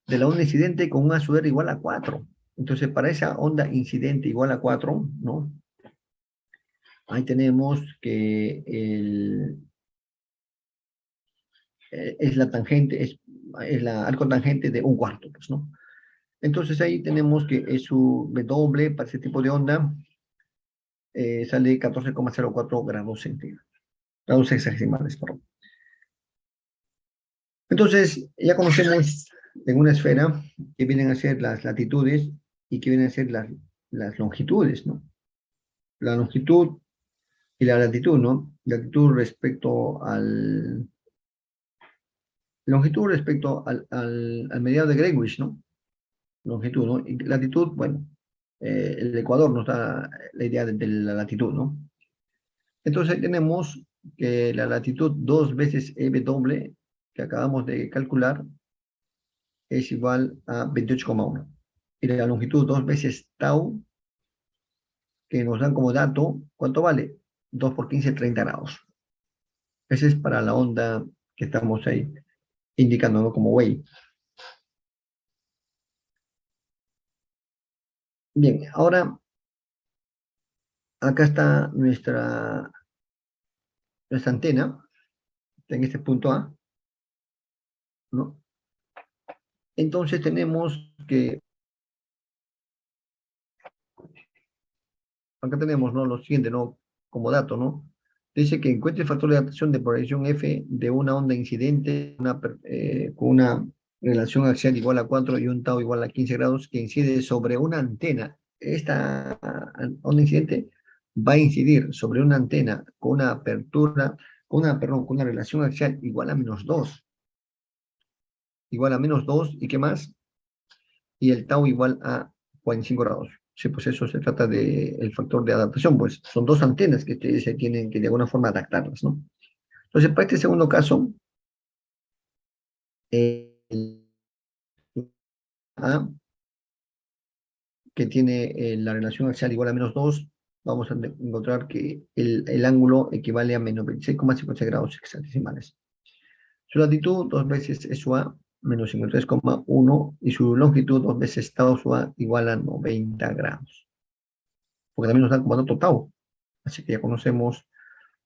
de la onda incidente con un A sub R igual a 4. Entonces, para esa onda incidente igual a 4, ¿no? Ahí tenemos que es la tangente, es la arco tangente de 1/4, pues, ¿no? Entonces ahí tenemos que es su W para ese tipo de onda sale 14,04 grados centígrados. Grados hexagesimales, perdón. Entonces, ya conocemos en una esfera que vienen a ser las latitudes y que vienen a ser las longitudes, ¿no? La longitud y la latitud, ¿no? Latitud respecto al... Longitud respecto al mediado de Greenwich, ¿no? Longitud, ¿no? Y latitud, bueno, el Ecuador nos da la idea de la latitud, ¿no? Entonces tenemos que la latitud 2 veces EB doble que acabamos de calcular es igual a 28,1. Y la longitud 2 veces tau, que nos dan como dato, ¿cuánto vale? 2 por 15, 30 grados. Ese es para la onda que estamos ahí indicando, ¿no? Como wave. Bien, ahora acá está nuestra antena, en este punto A, ¿no? Entonces tenemos que, acá tenemos, ¿no? Lo siguiente, ¿no? Como dato, ¿no? Dice que encuentre el factor de adaptación de proyección F de una onda incidente con una relación axial igual a 4 y un tau igual a 15 grados que incide sobre una antena. Esta onda incidente va a incidir sobre una antena con una apertura, perdón, con una relación axial igual a -2. Igual a -2, ¿y qué más? Y el tau igual a 45 grados. Sí, pues eso se trata del factor de adaptación, pues son dos antenas que se tienen que de alguna forma adaptarlas, ¿no? Entonces, para este segundo caso, el A, que tiene la relación axial igual a -2, vamos a encontrar que el ángulo equivale a -26,56 grados hexadecimales. Su latitud, 2 veces es su A, -53,1, y su longitud, 2 veces tau su A, igual a 90 grados. Porque también nos dan como dato tau, así que ya conocemos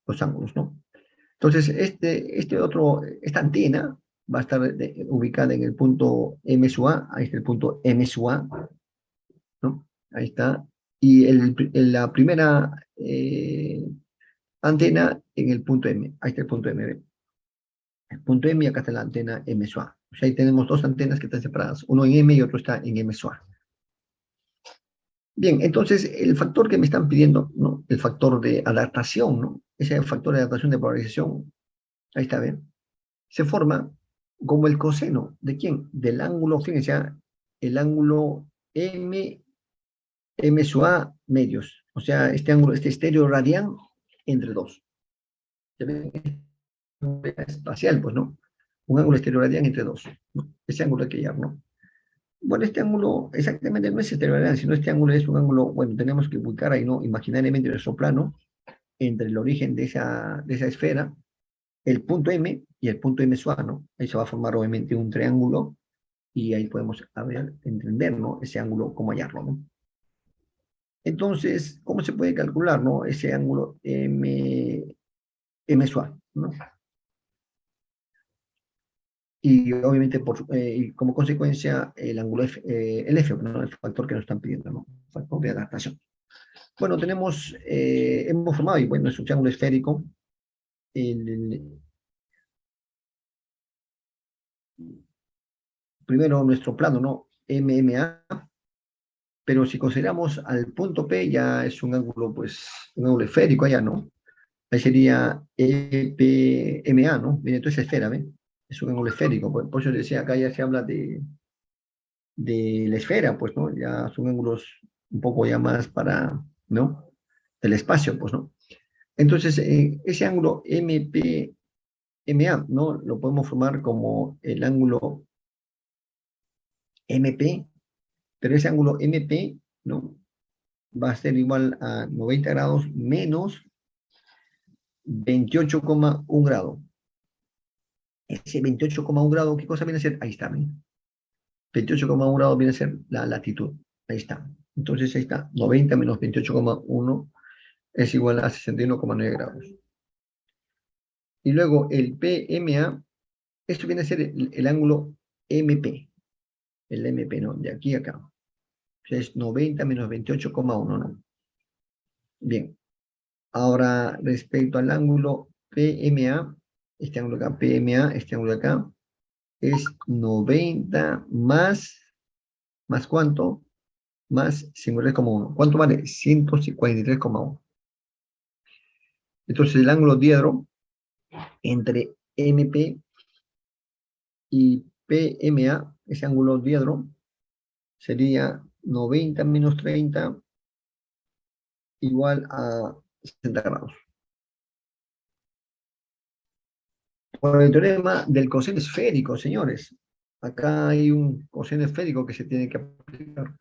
los ángulos, ¿no? Entonces, esta antena va a estar ubicada en el punto M sub A, ahí está el punto M sub A, ¿no? Ahí está. Y la primera antena en el punto M, ahí está el punto M. El punto M y acá está la antena M sub A. O sea, ahí tenemos dos antenas que están separadas, uno en M y otro está en M sub A. Bien, entonces el factor que me están pidiendo, ¿no? El factor de adaptación, ¿no? Ese factor de adaptación de polarización, ahí está, ¿ven? Se forma como el coseno, ¿de quién? Del ángulo, fíjense, el ángulo M sub A medios. O sea, este ángulo, este estéreo radian entre dos. ¿Se ven? Espacial, pues, ¿no? Un ángulo estéreo radian entre dos, ¿no? Ese ángulo hay que hallar, ¿no? Bueno, este ángulo exactamente no es estereoradian, sino este ángulo es un ángulo, bueno, tenemos que ubicar ahí, ¿no? Imaginariamente nuestro plano entre el origen de esa esfera, el punto M y el punto M sub A, ¿no? Ahí se va a formar obviamente un triángulo y ahí podemos entender, ¿no? Ese ángulo, cómo hallarlo, ¿no? Entonces, ¿cómo se puede calcular, ¿no? Ese ángulo M sub A, ¿no? Y obviamente, y como consecuencia, el ángulo F, el F, ¿no? El factor que nos están pidiendo, ¿no? Factor de adaptación. Bueno, hemos formado, y bueno, es un triángulo esférico. Primero nuestro plano, ¿no? MMA, pero si consideramos al punto P, ya es un ángulo, pues, un ángulo esférico allá, ¿no? Ahí sería EPMA, ¿no? Viene toda esa esfera, ¿ven? Es un ángulo esférico, por eso decía, acá ya se habla de la esfera, pues, ¿no? Ya son ángulos un poco ya más para, ¿no? Del espacio, pues, ¿no? Entonces, ese ángulo MPMA, ¿no? Lo podemos formar como el ángulo MP, pero ese ángulo MP, ¿no? Va a ser igual a 90 grados menos 28,1 grado. Ese 28,1 grado, ¿qué cosa viene a ser? Ahí está, ¿ven? 28,1 grados viene a ser la latitud. Ahí está. Entonces ahí está. 90 menos 28,1 es igual a 61,9 grados. Y luego el PMA, esto viene a ser el ángulo MP. El MP, ¿no? De aquí a acá. O sea, es 90 menos 28,1, ¿no? Bien. Ahora, respecto al ángulo PMA, este ángulo acá, PMA, este ángulo acá, es 90 ¿más cuánto? Más 53,1. ¿Cuánto vale? 143,1. Entonces, el ángulo diedro entre MP y PMA, ese ángulo diedro, sería 90 menos 30 igual a 60 grados. Por el teorema del coseno esférico, señores. Acá hay un coseno esférico que se tiene que aplicar.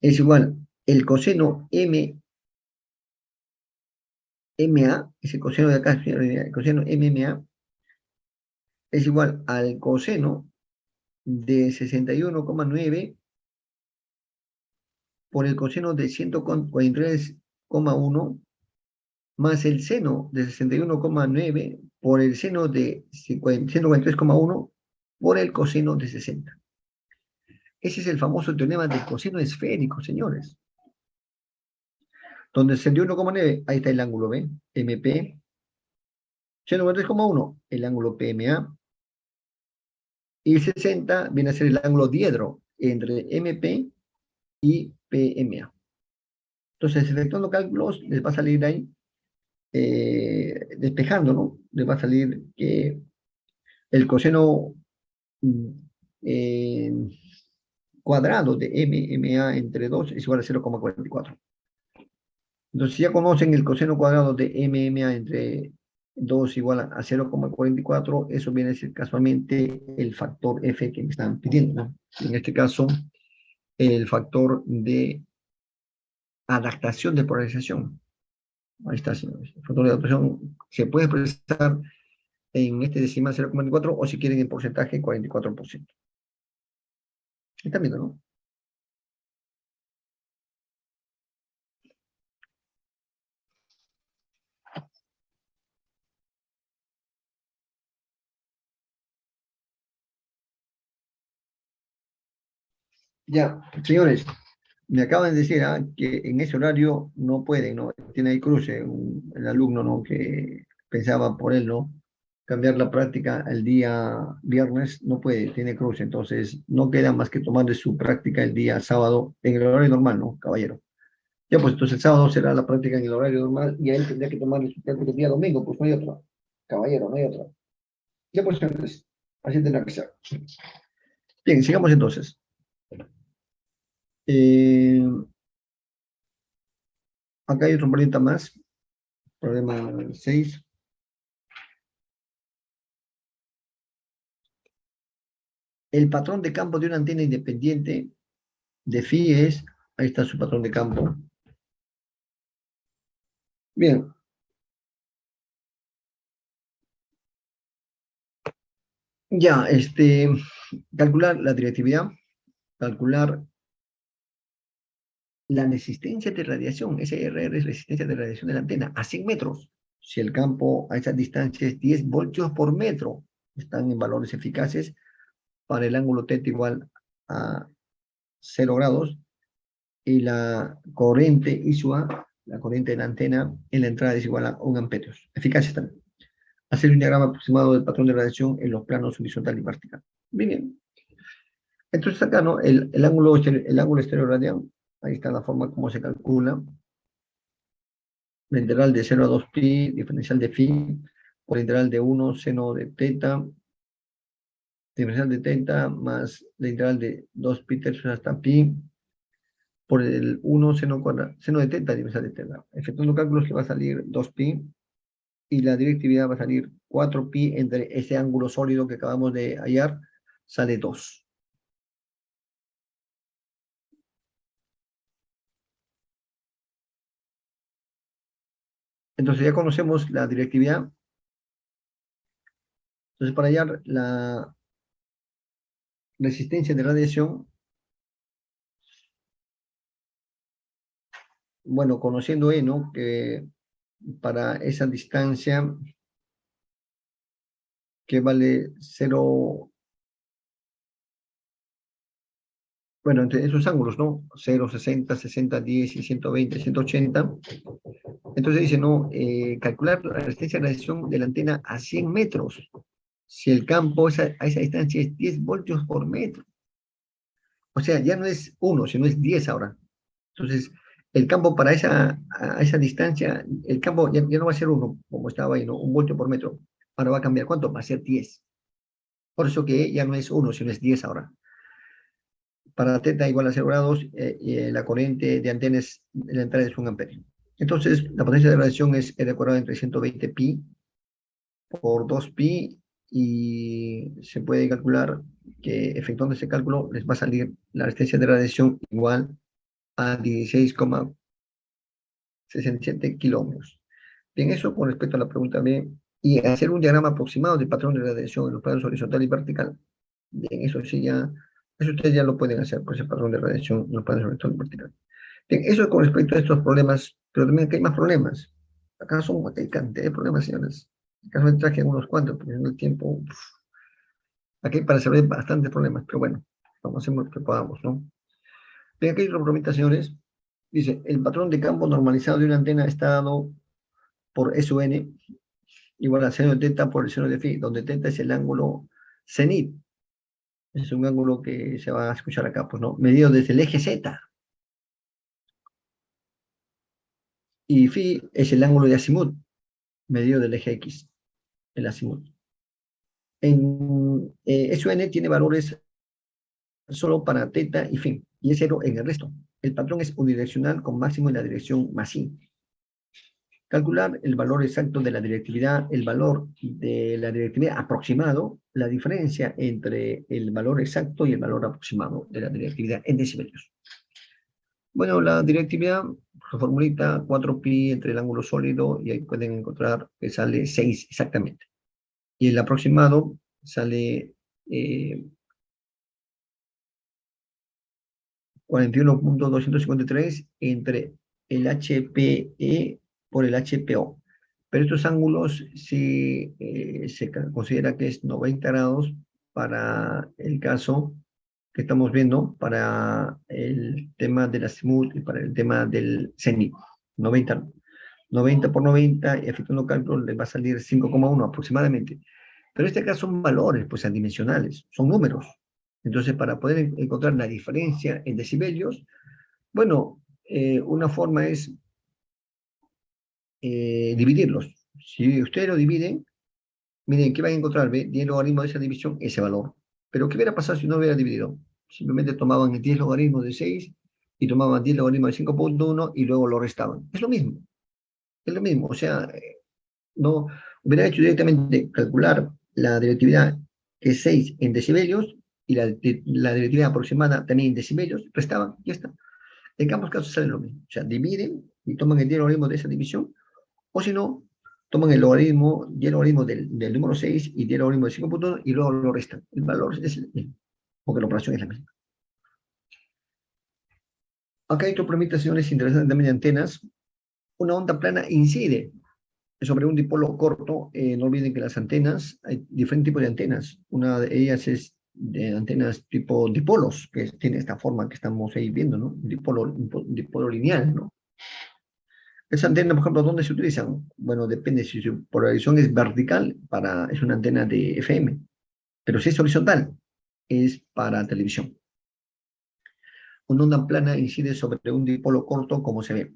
Es igual el coseno M MA, ese coseno de acá, el coseno MMA, es igual al coseno de 61,9 por el coseno de 143,1 más el seno de 61,9 por el seno de 143,1 por el coseno de 60. Ese es el famoso teorema del coseno esférico, señores. Donde 61,9, ahí está el ángulo B, MP. 143,1, el ángulo PMA. Y 60 viene a ser el ángulo diedro entre MP y PMA. Entonces, efectuando cálculos, les va a salir ahí, despejando, ¿no? Les va a salir que el coseno eh, cuadrado de MMA entre 2 es igual a 0,44. Entonces, si ya conocen el coseno cuadrado de MMA entre 2 igual a 0,44, eso viene a ser casualmente el factor F que me están pidiendo, ¿no? En este caso, el factor de adaptación de polarización. Ahí está, señores. El factor de adaptación se puede expresar en este decimal 0,44 o si quieren en porcentaje 44%. Están viendo, ¿no? Ya, señores, me acaban de decir que en ese horario no pueden, ¿no? Tiene ahí cruce el alumno, ¿no? Que pensaba por él, ¿no? Cambiar la práctica el día viernes, no puede, tiene cruce, entonces no queda más que tomar de su práctica el día sábado en el horario normal, ¿no, caballero? Ya, pues entonces el sábado será la práctica en el horario normal y a él tendría que tomar de su práctica el día domingo, pues no hay otra. Caballero, no hay otra. Ya, pues entonces, así tendrá que ser. Bien, sigamos entonces. Eh, Acá hay otro problema más, problema 6. El patrón de campo de una antena independiente de phi es, ahí está su patrón de campo. Bien. Ya, calcular la directividad, calcular la resistencia de radiación, SRR es resistencia de radiación de la antena, a 100 metros. Si el campo a esa distancia es 10 voltios por metro, están en valores eficaces para el ángulo θ igual a 0 grados, y la corriente ISUA, la corriente de la antena, en la entrada es igual a 1 amperios. Eficaces también. Hacer un diagrama aproximado del patrón de radiación en los planos horizontal y vertical. Bien. Entonces acá, ¿no? El ángulo estéreo radial, ahí está la forma como se calcula. La integral de 0 a 2 pi, diferencial de phi, por integral de 1, seno de teta, diferencial de teta, más la integral de 2 pi tercios hasta pi, por el 1 seno, seno de teta, diferencial de teta. Efectuando cálculos que va a salir 2 pi, y la directividad va a salir 4 pi entre ese ángulo sólido que acabamos de hallar, sale 2. Entonces ya conocemos la directividad. Entonces para hallar la resistencia de radiación, bueno, conociendo E, ¿no? Que para esa distancia que vale 0, bueno, entre esos ángulos, ¿no? 0, 60, 60, 10 y 120, 180. Entonces dice, ¿no? Calcular la resistencia de radiación de la antena a 100 metros. Si el campo a esa distancia es 10 voltios por metro. O sea, ya no es 1, sino es 10 ahora. Entonces, el campo para a esa distancia, el campo ya no va a ser 1, como estaba ahí, ¿no? 1 voltio por metro. Ahora va a cambiar. ¿Cuánto? Va a ser 10. Por eso que ya no es 1, sino es 10 ahora. Para θ igual a 0 grados, la corriente de antenas de la entrada es 1 amperio. Entonces, la potencia de radiación es E de cuadrado entre 120 pi por 2 pi, y se puede calcular que efectuando ese cálculo les va a salir la resistencia de radiación igual a 16,67 kilómetros. Bien, eso con respecto a la pregunta B. Y hacer un diagrama aproximado del patrón de radiación en los planos horizontal y vertical. Bien, eso sí ya, eso ustedes ya lo pueden hacer, pues el patrón de radiación en los planos horizontal y vertical. Bien, eso con respecto a estos problemas, pero también aquí hay más problemas. Acá son hay cantidad de problemas, señores. Acá me traje unos cuantos, porque en el tiempo, aquí para saber bastantes problemas, pero bueno, vamos a hacer lo que podamos, ¿no? Bien, aquí hay otro problemita, señores. Dice, el patrón de campo normalizado de una antena está dado por SUN igual al seno de teta por el seno de phi, donde teta es el ángulo cenit. Es un ángulo que se va a escuchar acá, pues, ¿no? Medido desde el eje Z. Y phi es el ángulo de azimut, medido del eje X, el azimut. SUN tiene valores solo para teta y phi, y es cero en el resto. El patrón es unidireccional con máximo en la dirección más i. Calcular el valor exacto de la directividad, el valor de la directividad aproximado, la diferencia entre el valor exacto y el valor aproximado de la directividad en decibelios. Bueno, la directividad, su formulita 4pi entre el ángulo sólido, y ahí pueden encontrar que sale 6 exactamente. Y el aproximado sale 41.253 entre el HPE por el HPO. Pero estos ángulos sí se considera que es 90 grados para el caso que estamos viendo, para el tema del azimut y para el tema del cenit. 90, 90 por 90, efectuando cálculos, les va a salir 5,1 aproximadamente. Pero en este caso son valores, pues adimensionales, son números. Entonces, para poder encontrar la diferencia en decibelios, bueno, una forma es dividirlos. Si ustedes lo dividen, miren, ¿qué van a encontrar? ¿Ve? 10 logaritmos de esa división, ese valor. Pero ¿qué hubiera pasado si no hubiera dividido? Simplemente tomaban el 10 logaritmos de 6 y tomaban 10 logaritmos de 5.1 y luego lo restaban. Es lo mismo. Es lo mismo. O sea, no hubiera hecho directamente calcular la directividad que es 6 en decibelios y la directividad aproximada también en decibelios, restaban, ya está. En ambos casos sale lo mismo. O sea, dividen y toman el 10 logaritmo de esa división, o si no, toman el logaritmo, 10 logaritmo del número 6 y 10 logaritmo de 5.1 y luego lo restan. El valor es el mismo, porque la operación es la misma. Acá hay otro problemita, señores, interesante también de antenas. Una onda plana incide sobre un dipolo corto. No olviden que las antenas, hay diferentes tipos de antenas. Una de ellas es de antenas tipo dipolos, que tiene esta forma que estamos ahí viendo, ¿no? Dipolo lineal, ¿no? Esa antena, por ejemplo, ¿dónde se utilizan? Bueno, depende si su polarización es vertical, es una antena de FM, pero si es horizontal, es para televisión. Una onda plana incide sobre un dipolo corto, como se ve.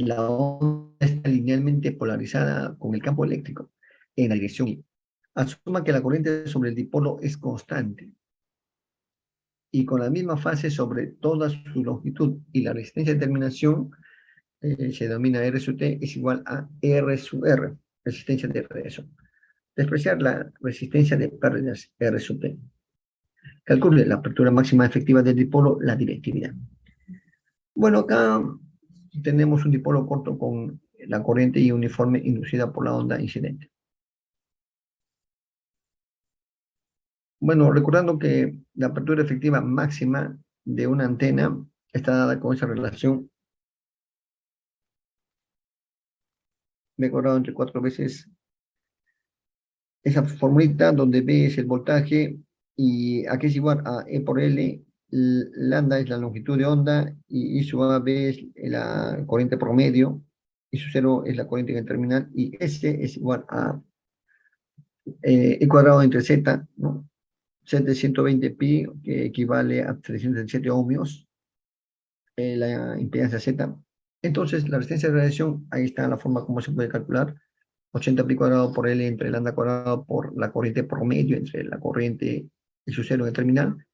La onda está linealmente polarizada con el campo eléctrico en la dirección Y. Asuma que la corriente sobre el dipolo es constante y con la misma fase sobre toda su longitud, y la resistencia de terminación se denomina R sub T, es igual a R sub R, resistencia de radiación. Despreciar la resistencia de pérdidas, R sub T. Calcule la apertura máxima efectiva del dipolo, la directividad. Bueno, acá tenemos un dipolo corto con la corriente y uniforme inducida por la onda incidente. Bueno, recordando que la apertura efectiva máxima de una antena está dada con esa relación mejorado entre 4 veces esa formulita donde B es el voltaje y aquí es igual a E por L, lambda es la longitud de onda y I sub A, B es la corriente promedio, I sub 0 es la corriente en el terminal y S es igual a E cuadrado entre Z, ¿no? Z de 120 pi, que equivale a 307 ohmios, la impedancia Z. Entonces, la resistencia de radiación, ahí está la forma como se puede calcular. 80 pi cuadrado por L entre lambda cuadrado por la corriente promedio entre la corriente y su cero en el terminal.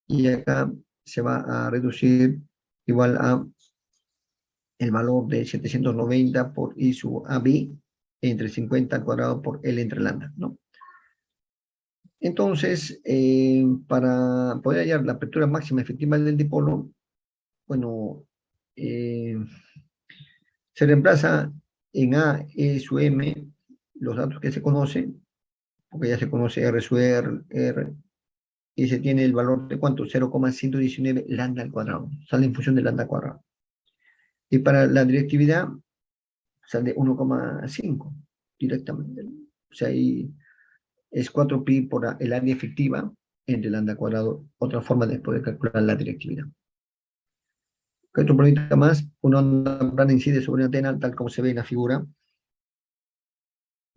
Y acá se va a reducir igual a el valor de 790 por I sub AB entre 50 al cuadrado por L entre lambda, ¿no? Entonces, para poder hallar la apertura máxima efectiva del dipolo, bueno, se reemplaza en A, E su M, los datos que se conocen, porque ya se conoce R su R, y se tiene el valor de ¿cuánto? 0,119 lambda al cuadrado. Sale en función de lambda al cuadrado. Y para la directividad sale 1,5 directamente. O sea, ahí es 4pi por el área efectiva entre lambda al cuadrado. Otra forma de poder calcular la directividad. Otro problemita más, una onda plana incide sobre una antena, tal como se ve en la figura.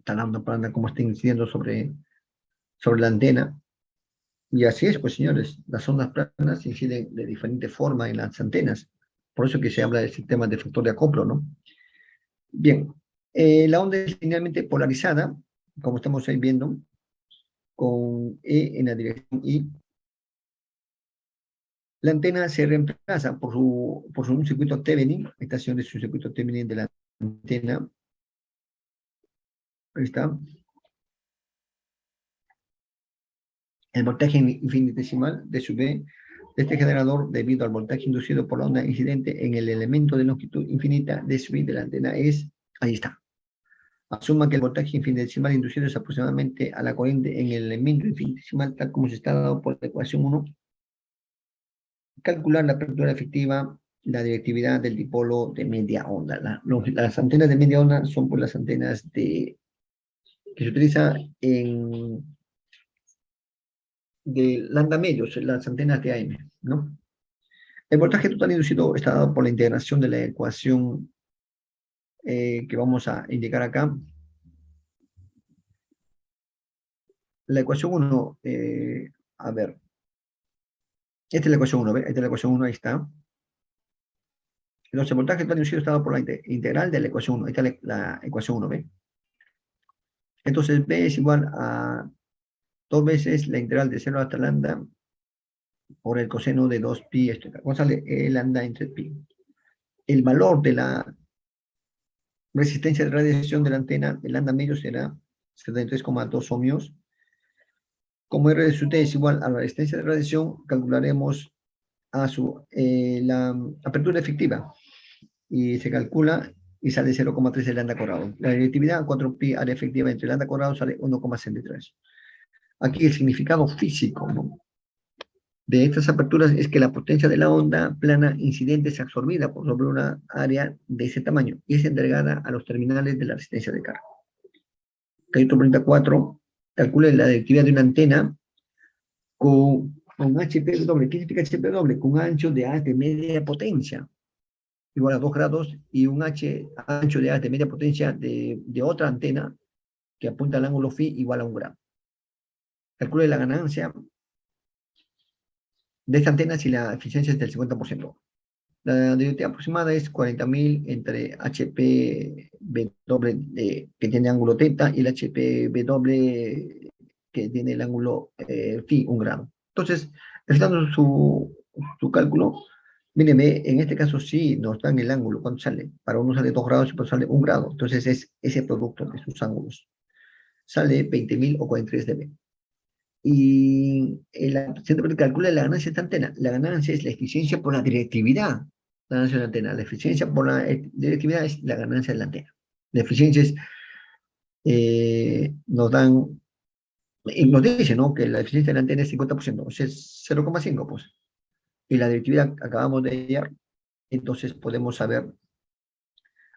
Tal onda plana como está incidiendo sobre la antena. Y así es, pues señores, las ondas planas inciden de diferente forma en las antenas. Por eso que se habla del sistema de factor de acoplo, ¿no? Bien, la onda es linealmente polarizada, como estamos ahí viendo, con E en la dirección Y. La antena se reemplaza por un circuito Thevenin. Esta es un circuito Thevenin de la antena. Ahí está. El voltaje infinitesimal de sub B de este generador, debido al voltaje inducido por la onda incidente en el elemento de longitud infinita de sub de la antena, es, ahí está. Asuma que el voltaje infinitesimal inducido es aproximadamente a la corriente en el elemento infinitesimal, tal como se está dado por la ecuación 1. Calcular la apertura efectiva, la directividad del dipolo de media onda. Las antenas de media onda son pues, las antenas que se utiliza de lambda medios, las antenas de AM, ¿no? El voltaje total inducido está dado por la integración de la ecuación que vamos a indicar acá. La ecuación 1, a ver, esta es la ecuación 1, ¿ve? Esta es la ecuación 1, ahí está. Entonces, el voltaje total inducido está dado por la integral de la ecuación 1. Ahí está la ecuación 1, ¿ve? Entonces, B es igual a 2 veces la integral de 0 hasta lambda por el coseno de 2pi. ¿Cómo sale? E lambda entre pi. El valor de la resistencia de radiación de la antena de lambda medio será 73,2 ohmios. Como R de su T es igual a la resistencia de radiación, calcularemos la apertura efectiva. Y se calcula y sale 0,3 de lambda cuadrado. La directividad 4pi área efectiva entre lambda cuadrado sale 1,63. Aquí el significado físico, ¿no?, de estas aperturas es que la potencia de la onda plana incidente es absorbida por sobre una área de ese tamaño y es entregada a los terminales de la resistencia de carga. Capítulo 34, calcule la directividad de una antena con HP doble. ¿Qué significa HP doble? Con un ancho de haz de media potencia, igual a 2 grados, y un ancho de haz de media potencia de otra antena que apunta al ángulo phi igual a 1 grado. Calcule la ganancia de esta antena si la eficiencia es del 50%. La directividad aproximada es 40.000 entre HPV doble que tiene ángulo teta y el HPV doble que tiene el ángulo phi, 1 grado. Entonces, estando su cálculo, miren, en este caso sí nos dan el ángulo, ¿cuánto sale? Para uno sale 2 grados y para otro sale 1 grado. Entonces es ese producto de sus ángulos. Sale 20.000 o 43 dB. Y la siempre calcula la ganancia de esta antena. La ganancia es la eficiencia por la directividad. La ganancia de la antena. La eficiencia por la directividad es la ganancia de la antena. La eficiencia es, nos dan, y nos dice, ¿no?, que la eficiencia de la antena es 50%, o sea, es 0,5, pues. Y la directividad acabamos de hallar, entonces podemos saber,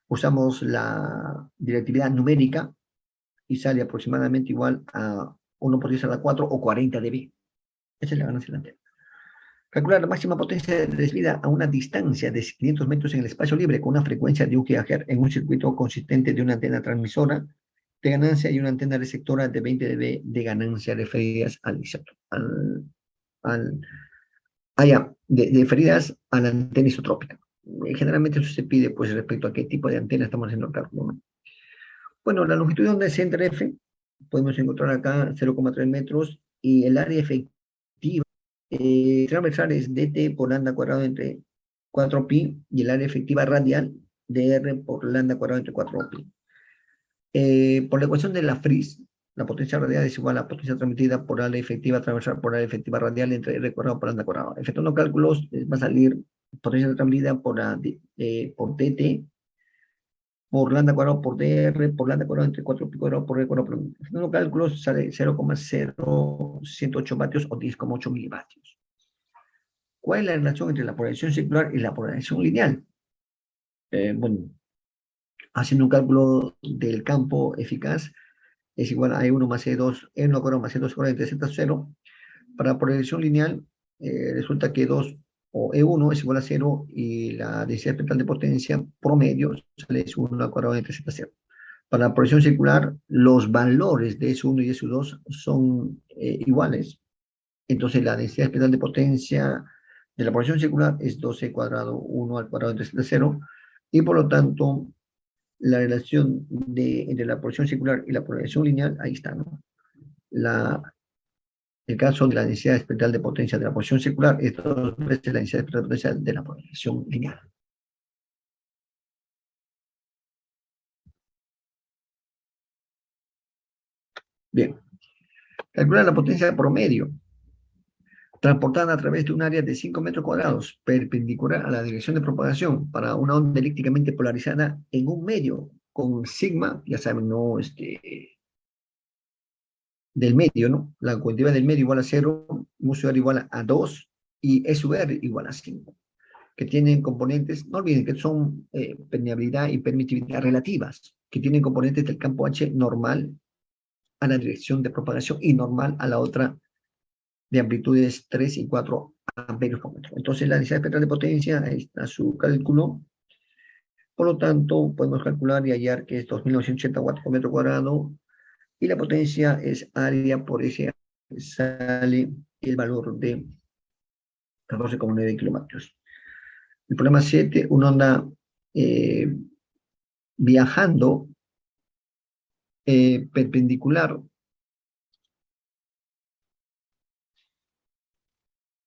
usamos la directividad numérica y sale aproximadamente igual a 1 por 10 a la 4 o 40 dB. Esa es la ganancia de la antena. Calcular la máxima potencia recibida a una distancia de 500 metros en el espacio libre con una frecuencia de 1 GHz en un circuito consistente de una antena transmisora de ganancia y una antena receptora de 20 dB de ganancia referidas referidas a la antena isotrópica. Generalmente eso se pide pues respecto a qué tipo de antena estamos haciendo el cálculo, ¿no? Bueno, la longitud de onda es entre F, podemos encontrar acá 0,3 metros, y el área efectiva transversal es dt por lambda cuadrado entre 4pi, y el área efectiva radial dr por lambda cuadrado entre 4pi. Por la ecuación de la Fries, la potencia radial es igual a la potencia transmitida por área efectiva transversal por área efectiva radial entre r cuadrado por lambda cuadrado. Efectuando cálculos, va a salir potencia transmitida por dt por lambda cuadrado por dr, por lambda cuadrado entre 4 pi cuadrado por r cuadrado por un. Haciendo cálculos sale 0,0108 vatios o 10,8 milivatios. ¿Cuál es la relación entre la polarización circular y la polarización lineal? Bueno, haciendo un cálculo del campo eficaz, es igual a E1 más E2, E1 cuadrado más E2 cuadrado entre Z0. Para polarización lineal, resulta que 2 o E1 es igual a 0 y la densidad espectral de potencia promedio sale S1 al cuadrado entre Z0. Para la polarización circular, los valores de S1 y S2 son iguales. Entonces, la densidad espectral de potencia de la polarización circular es 2E cuadrado 1 al cuadrado entre Z0, y por lo tanto, la relación entre la polarización circular y la polarización lineal, ahí está, ¿no? El caso de la densidad espectral de potencia de la polarización circular es 2 veces la densidad espectral de potencia de la polarización lineal. Bien. Calcular la potencia promedio transportada a través de un área de 5 metros cuadrados, perpendicular a la dirección de propagación para una onda elípticamente polarizada en un medio con sigma, ya saben, no del medio, ¿no? La conectividad del medio igual a 0, mu sub r igual a 2 y E sub r igual a 5, que tienen componentes, no olviden que son permeabilidad y permitividad relativas, que tienen componentes del campo H normal a la dirección de propagación y normal a la otra de amplitudes 3 y 4 amperios por metro. Entonces, la densidad espectral de potencia, ahí está su cálculo. Por lo tanto, podemos calcular y hallar que es 2.980 watts por metro cuadrado, y la potencia es área por ese, sale el valor de 14,9 kilovatios. El problema 7, una onda viajando perpendicular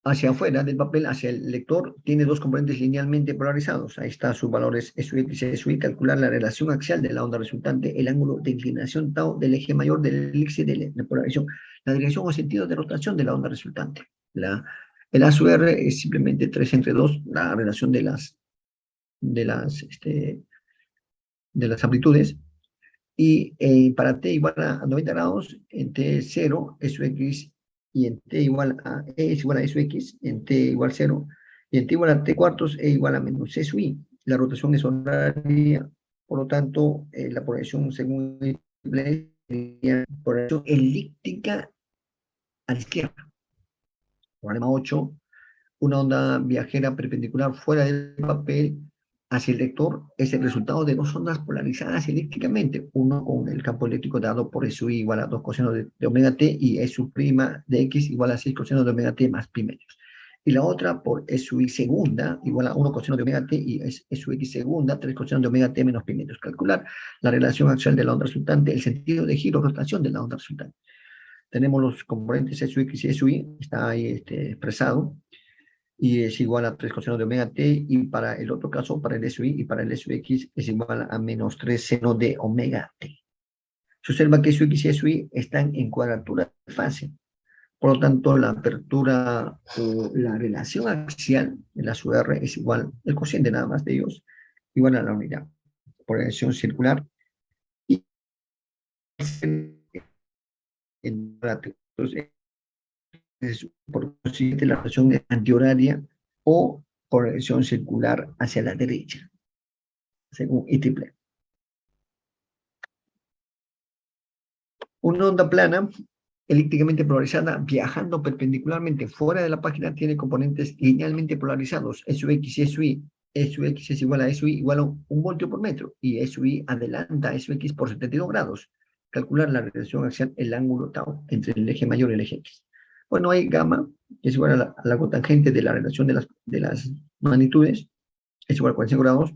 hacia afuera del papel, hacia el lector, tiene dos componentes linealmente polarizados. Ahí está sus valores SUX y SUY. Calcular la relación axial de la onda resultante, el ángulo de inclinación tau del eje mayor del elipse de polarización, la dirección o sentido de rotación de la onda resultante. El A sub R es simplemente 3 entre 2, la relación de las amplitudes. Y para t igual a 90 grados, en t0, SUX, y en t igual a E es igual a SUX, en t igual 0, y en t igual a t cuartos, E igual a menos SUY. La rotación es horaria, por lo tanto, la polarización según sería polarización elíptica a la izquierda. Problema 8, una onda viajera perpendicular fuera del papel hacia el lector es el resultado de dos ondas polarizadas eléctricamente, uno con el campo eléctrico dado por SUY igual a 2 coseno de omega t y SU' de x igual a 6 coseno de omega t más pi medios. Y la otra por SUY segunda igual a 1 coseno de omega t y SUX segunda, 3 coseno de omega t menos pi medios. Calcular la relación axial de la onda resultante, el sentido de giro o rotación de la onda resultante. Tenemos los componentes SUX y SUY, está ahí expresado, y es igual a 3 coseno de omega t, y para el otro caso, para el SUY y para el SUX, es igual a menos 3 seno de omega t. Se observa que SUX y SUY están en cuadratura de fase. Por lo tanto, la apertura o la relación axial de la sub R es igual, el cociente nada más de ellos, igual a la unidad. Polarización circular. Y entonces, por consiguiente, la relación es antihoraria o polarización circular hacia la derecha, según IEEE. Una onda plana, elípticamente polarizada, viajando perpendicularmente fuera de la página, tiene componentes linealmente polarizados, SUX y SUY. SUX es igual a SUY igual a 1 voltio por metro, y SUY adelanta a SUX por 72 grados. Calcular la relación axial, el ángulo tau, entre el eje mayor y el eje X. Bueno, hay gamma, que es igual a la cotangente de la relación de las magnitudes, es igual a 45 grados.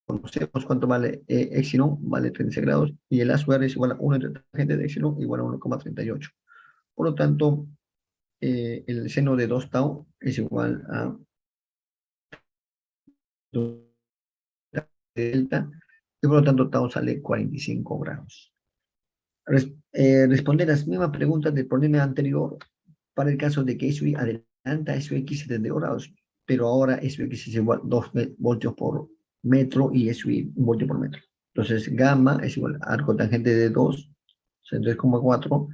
Conocemos cuánto vale epsilon, vale 36 grados, y el A sub R es igual a 1 entre tangente de epsilon, igual a 1,38. Por lo tanto, el seno de 2 tau es igual a 2 delta, y por lo tanto tau sale 45 grados. Responder las mismas preguntas del problema anterior para el caso de que SUY adelanta a SUX 72 grados. pero ahora SVX es igual a 2 voltios por metro y SUI 1 voltio por metro. Entonces, gamma es igual a arco tangente de 2, o sea, 3,4,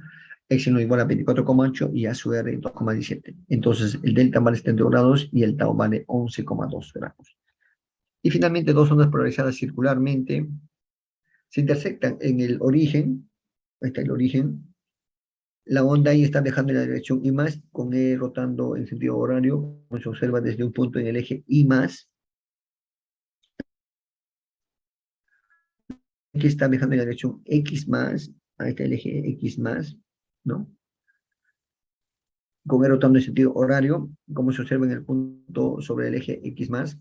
X1 igual a 24,8 y A sub R 2,17. Entonces, el delta vale 70 grados y el tau vale 11,2 grados. Y finalmente, dos ondas polarizadas circularmente se intersectan en el origen. Ahí está el origen. La onda ahí está viajando en la dirección I más, con E rotando en sentido horario, como se observa desde un punto en el eje I más, que está viajando en la dirección X más, ahí está el eje X más, ¿no? Con E rotando en sentido horario, como se observa en el punto sobre el eje X más.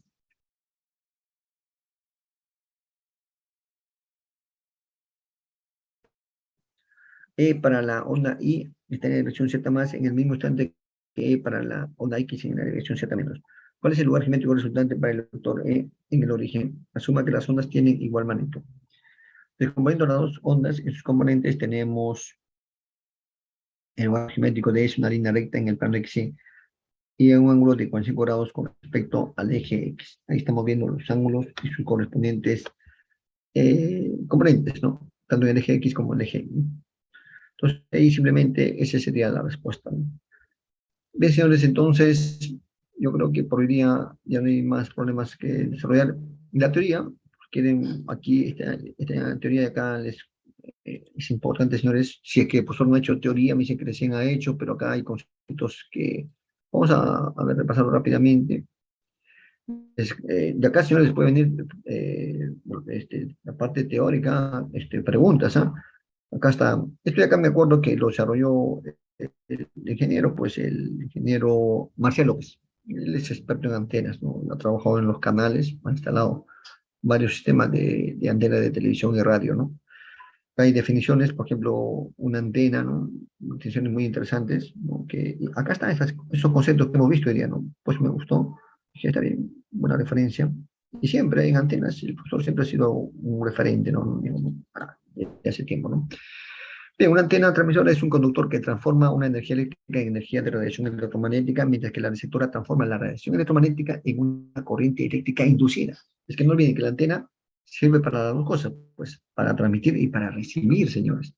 E para la onda I está en la dirección Z más en el mismo instante que E para la onda X en la dirección Z menos. ¿Cuál es el lugar geométrico resultante para el vector E en el origen? Asuma que las ondas tienen igual magnitud. Descomponiendo las dos ondas en sus componentes tenemos el lugar geométrico de E es una línea recta en el plano X y un ángulo de 45 grados con respecto al eje X. Ahí estamos viendo los ángulos y sus correspondientes componentes, ¿no? Tanto en el eje X como en el eje Y. Entonces, ahí simplemente esa sería la respuesta, ¿no? Bien, señores, entonces yo creo que por hoy día ya no hay más problemas que desarrollar. La teoría, quieren aquí, esta teoría de acá es importante, señores. Si es que el profesor no ha hecho teoría, me dice que recién ha hecho, pero acá hay conceptos que vamos a ver, repasarlo rápidamente. De acá, señores, puede venir la parte teórica, preguntas, ¿ah? Acá está, esto de acá me acuerdo que lo desarrolló el ingeniero, pues el ingeniero Marcial López. Él es experto en antenas, ¿no? Ha trabajado en los canales, ha instalado varios sistemas de antena de televisión y radio, ¿no? Hay definiciones, por ejemplo, una antena, ¿no? Definiciones muy interesantes, ¿no? Que acá están esos conceptos que hemos visto hoy día, ¿no? Pues me gustó, dije, está bien, buena referencia. Y siempre en antenas, el profesor siempre ha sido un referente, ¿no? Desde hace tiempo, ¿no? Bien, una antena transmisora es un conductor que transforma una energía eléctrica en energía de radiación electromagnética, mientras que la receptora transforma la radiación electromagnética en una corriente eléctrica inducida. Es que no olviden que la antena sirve para las dos cosas, pues para transmitir y para recibir, señores.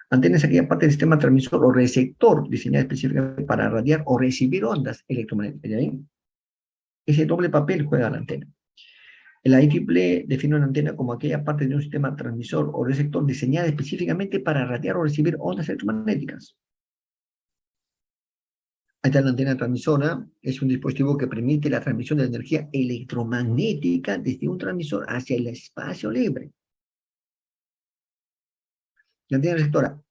Antena es aquella parte del sistema transmisor o receptor diseñada específicamente para radiar o recibir ondas electromagnéticas. ¿Ya? Ese doble papel juega la antena. La IEEE define una antena como aquella parte de un sistema transmisor o receptor diseñada específicamente para radiar o recibir ondas electromagnéticas. Ahí está la antena transmisora, es un dispositivo que permite la transmisión de energía electromagnética desde un transmisor hacia el espacio libre. La antena receptora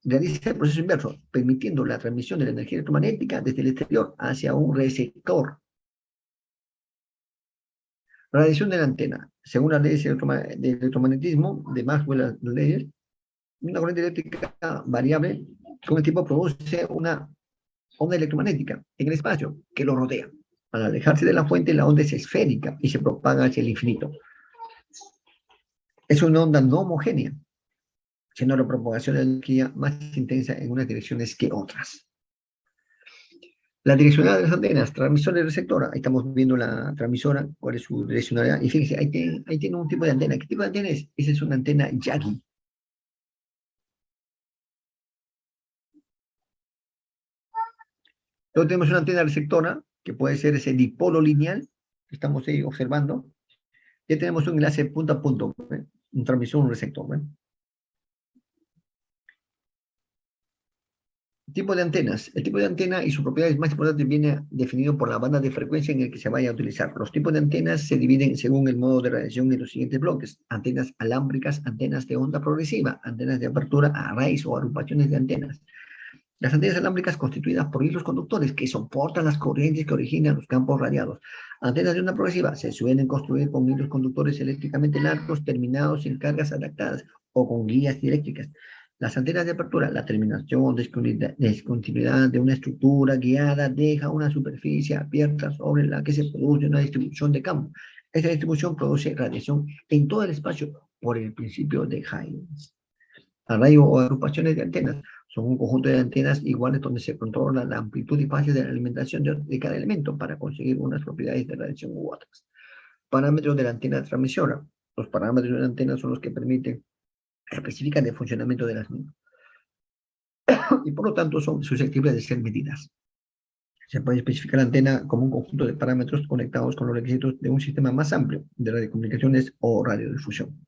realiza el proceso inverso, permitiendo la transmisión de la energía electromagnética desde el exterior hacia un receptor. Radiación de la antena. Según las leyes de electromagnetismo de Maxwell, las leyes, una corriente eléctrica variable con el tiempo produce una onda electromagnética en el espacio que lo rodea. Al alejarse de la fuente, la onda es esférica y se propaga hacia el infinito. Es una onda no homogénea, siendo la propagación de la energía más intensa en unas direcciones que otras. La direccionalidad de las antenas, transmisora y receptora. Ahí estamos viendo la transmisora, cuál es su direccionalidad. Y fíjense, ahí tiene un tipo de antena. ¿Qué tipo de antena es? Esa es una antena Yagi. Luego tenemos una antena receptora, que puede ser ese dipolo lineal, que estamos ahí observando. Ya tenemos un enlace punto a punto, ¿eh? Un transmisor, un receptor. ¿eh? Tipo de antenas. El tipo de antena y sus propiedades más importantes viene definido por la banda de frecuencia en el que se vaya a utilizar. Los tipos de antenas se dividen según el modo de radiación en los siguientes bloques. Antenas alámbricas, antenas de onda progresiva, antenas de apertura, arrays o agrupaciones de antenas. Las antenas alámbricas constituidas por hilos conductores que soportan las corrientes que originan los campos radiados. Antenas de onda progresiva se suelen construir con hilos conductores eléctricamente largos terminados en cargas adaptadas o con guías eléctricas. Las antenas de apertura, la terminación o descontinuidad de una estructura guiada deja una superficie abierta sobre la que se produce una distribución de campo. Esta distribución produce radiación en todo el espacio por el principio de Higgs. Array o agrupaciones de antenas Son un conjunto de antenas iguales donde se controla la amplitud y fase de la alimentación de cada elemento para conseguir unas propiedades de radiación u otras. Parámetros de la antena transmisora. Los parámetros de la antena son los que permiten especificar el funcionamiento de las mismas y por lo tanto son susceptibles de ser medidas. Se puede especificar la antena como un conjunto de parámetros conectados con los requisitos de un sistema más amplio de radiocomunicaciones o radiodifusión.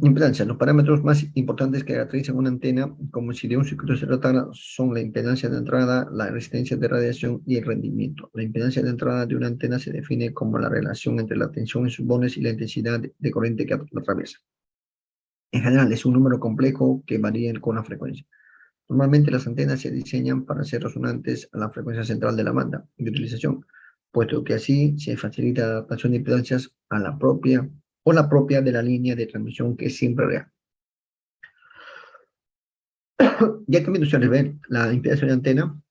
Impedancia. Los parámetros más importantes que caracterizan una antena, como si de un circuito se tratara, son la impedancia de entrada, la resistencia de radiación y el rendimiento. La impedancia de entrada de una antena se define como la relación entre la tensión en sus bordes y la intensidad de corriente que la atraviesa. En general, es un número complejo que varía con la frecuencia. Normalmente las antenas se diseñan para ser resonantes a la frecuencia central de la banda de utilización, puesto que así se facilita la adaptación de impedancias a la propia o la propia de la línea de transmisión, que es siempre real. Ya también ustedes ven la impedancia de antena,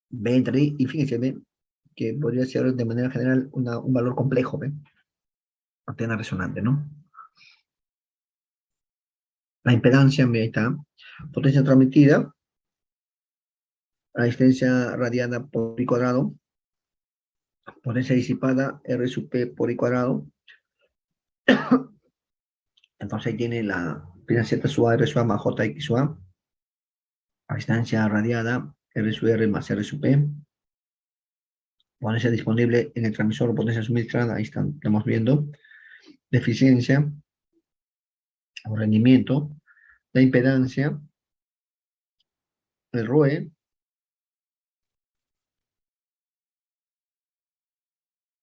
ve entre ahí, y fíjense, ven que podría ser de manera general un valor complejo, ¿ven? Antena resonante, ¿no? La impedancia, ahí está, potencia transmitida, resistencia radiada por pi cuadrado, potencia disipada, R sub P por I cuadrado. Entonces ahí tiene la impedancia Z sub A, R sub A más J X sub A, resistencia radiada, R sub R más R sub P, potencia disponible en el transmisor o potencia suministrada, ahí estamos viendo, la eficiencia o rendimiento, la impedancia, el ROE,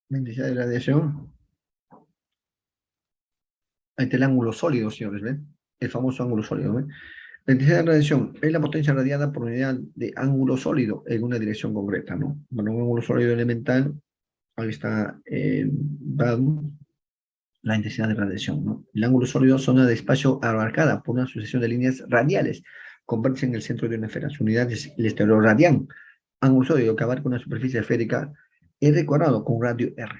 la intensidad de radiación. Ahí está el ángulo sólido, señores, ¿ven? El famoso ángulo sólido, ¿ven? La intensidad de radiación es la potencia radiada por unidad de ángulo sólido en una dirección concreta, ¿no? Bueno, un ángulo sólido elemental, ahí está la intensidad de radiación, ¿no? El ángulo sólido es zona de espacio abarcada por una sucesión de líneas radiales, convertirse en el centro de una esfera. Su unidad es el estereoradián, ángulo sólido que abarca una superficie esférica R cuadrado con radio R.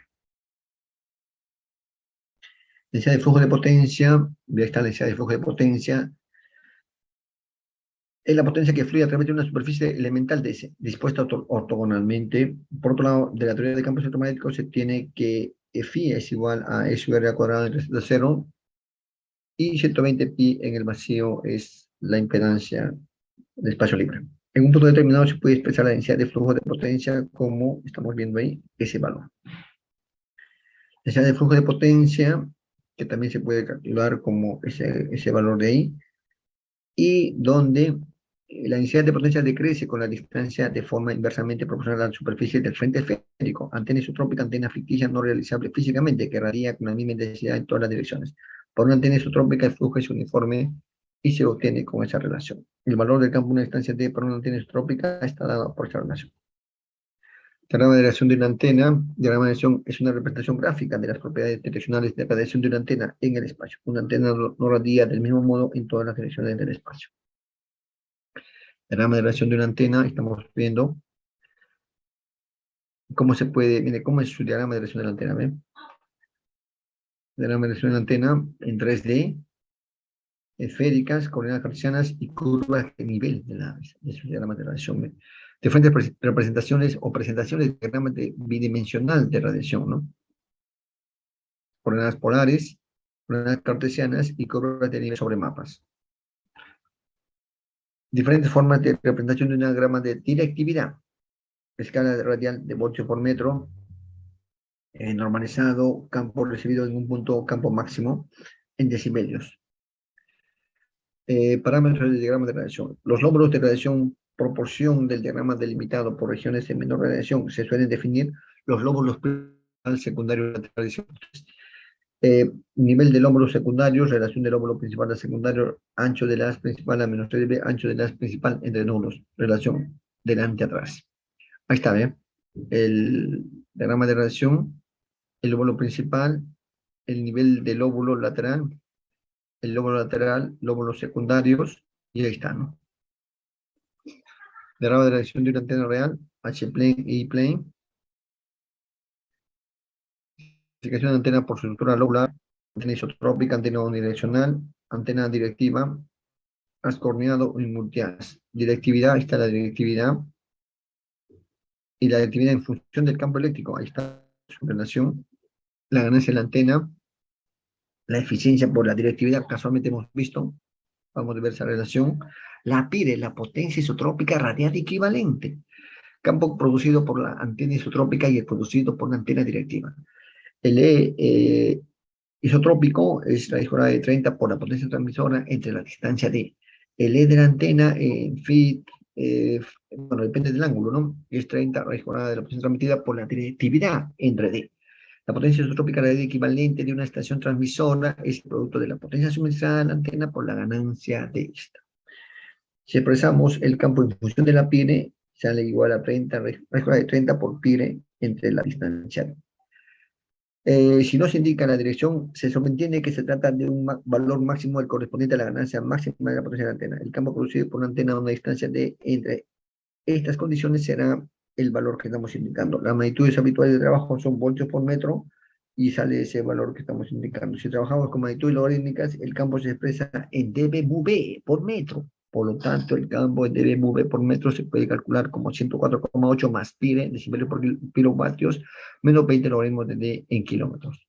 Densidad de flujo de potencia, ya está la densidad de flujo de potencia, es la potencia que fluye a través de una superficie elemental dispuesta ortogonalmente. Por otro lado, de la teoría de campos electromagnéticos se tiene que Φ es igual a E sub R al cuadrado entre Z 0 y 120 pi en el vacío es la impedancia del espacio libre. En un punto determinado se puede expresar la densidad de flujo de potencia como estamos viendo ahí, ese valor. Densidad de flujo de potencia, que también se puede calcular como ese valor de ahí, y donde la densidad de potencia decrece con la distancia de forma inversamente proporcional a la superficie del frente esférico. Antena isotrópica, antena ficticia no realizable físicamente, que radia con la misma intensidad en todas las direcciones. Por una antena isotrópica el flujo es uniforme y se obtiene con esa relación. El valor del campo de una distancia T para una antena isotrópica está dado por esa relación. Diagrama de radiación de una antena. Diagrama de radiación es una representación gráfica de las propiedades direccionales de radiación de una antena en el espacio. Una antena no radia del mismo modo en todas las direcciones del espacio. Diagrama de radiación de una antena, estamos viendo cómo se puede, mire, cómo es su diagrama de radiación de la antena, ¿ven? Diagrama de radiación de la antena en 3D, esféricas, coordenadas cartesianas y curvas de nivel de su diagrama de radiación, ¿ven? Diferentes representaciones o presentaciones de diagrama bidimensional de radiación, ¿no? Coordenadas polares, coordenadas cartesianas y curvas de nivel sobre mapas. Diferentes formas de representación de un diagrama de directividad. Escala radial de voltios por metro, normalizado, campo recibido en un punto, campo máximo, en decibelios. Parámetros del diagrama de radiación. Los lóbulos de radiación, proporción del diagrama delimitado por regiones de menor radiación, se suelen definir los lóbulos principal, secundario, lateral y nivel de lóbulos secundarios, relación del lóbulo principal al secundario, ancho del haz principal a menos 3b, ancho del haz principal entre nódulos, relación delante atrás. Ahí está, ¿eh? El diagrama de radiación, el lóbulo principal, el nivel del lóbulo lateral, el lóbulo lateral, lóbulos secundarios, y ahí está, ¿no? Diagrama de radiación de una antena real, H-plane y E-plane. Clasificación de antena por su estructura lobular, antena isotrópica, antena unidireccional, antena directiva, has coordinado en multias. Directividad, ahí está la directividad. Y la directividad en función del campo eléctrico, ahí está su relación. La ganancia de la antena, la eficiencia por la directividad, casualmente hemos visto, vamos a ver esa relación. La PIRE, la potencia isotrópica radiada equivalente. Campo producido por la antena isotrópica y el producido por la antena directiva. El isotrópico es la jornada de 30 por la potencia transmisora entre la distancia D. El E de la antena en feet, bueno, depende del ángulo, ¿no? Es 30 raíz cuadrada de la potencia transmitida por la directividad entre D. La potencia isotrópica radial equivalente de una estación transmisora es el producto de la potencia suministrada a la antena por la ganancia de esta. Si expresamos el campo en función de la PIRE, sale igual a 30 raíz cuadrada de 30 por PIRE entre la distancia D. Si no se indica la dirección, se sobreentiende que se trata de un valor máximo del correspondiente a la ganancia máxima de la potencia de la antena. El campo producido por una antena a una distancia de entre estas condiciones será el valor que estamos indicando. Las magnitudes habituales de trabajo son voltios por metro y sale ese valor que estamos indicando. Si trabajamos con magnitudes logarítmicas, el campo se expresa en dBm por metro. Por lo tanto, el campo en dBm por metro se puede calcular como 104,8 más PIRE, decibelios por kilovatios, menos 20 logaritmos de D en kilómetros.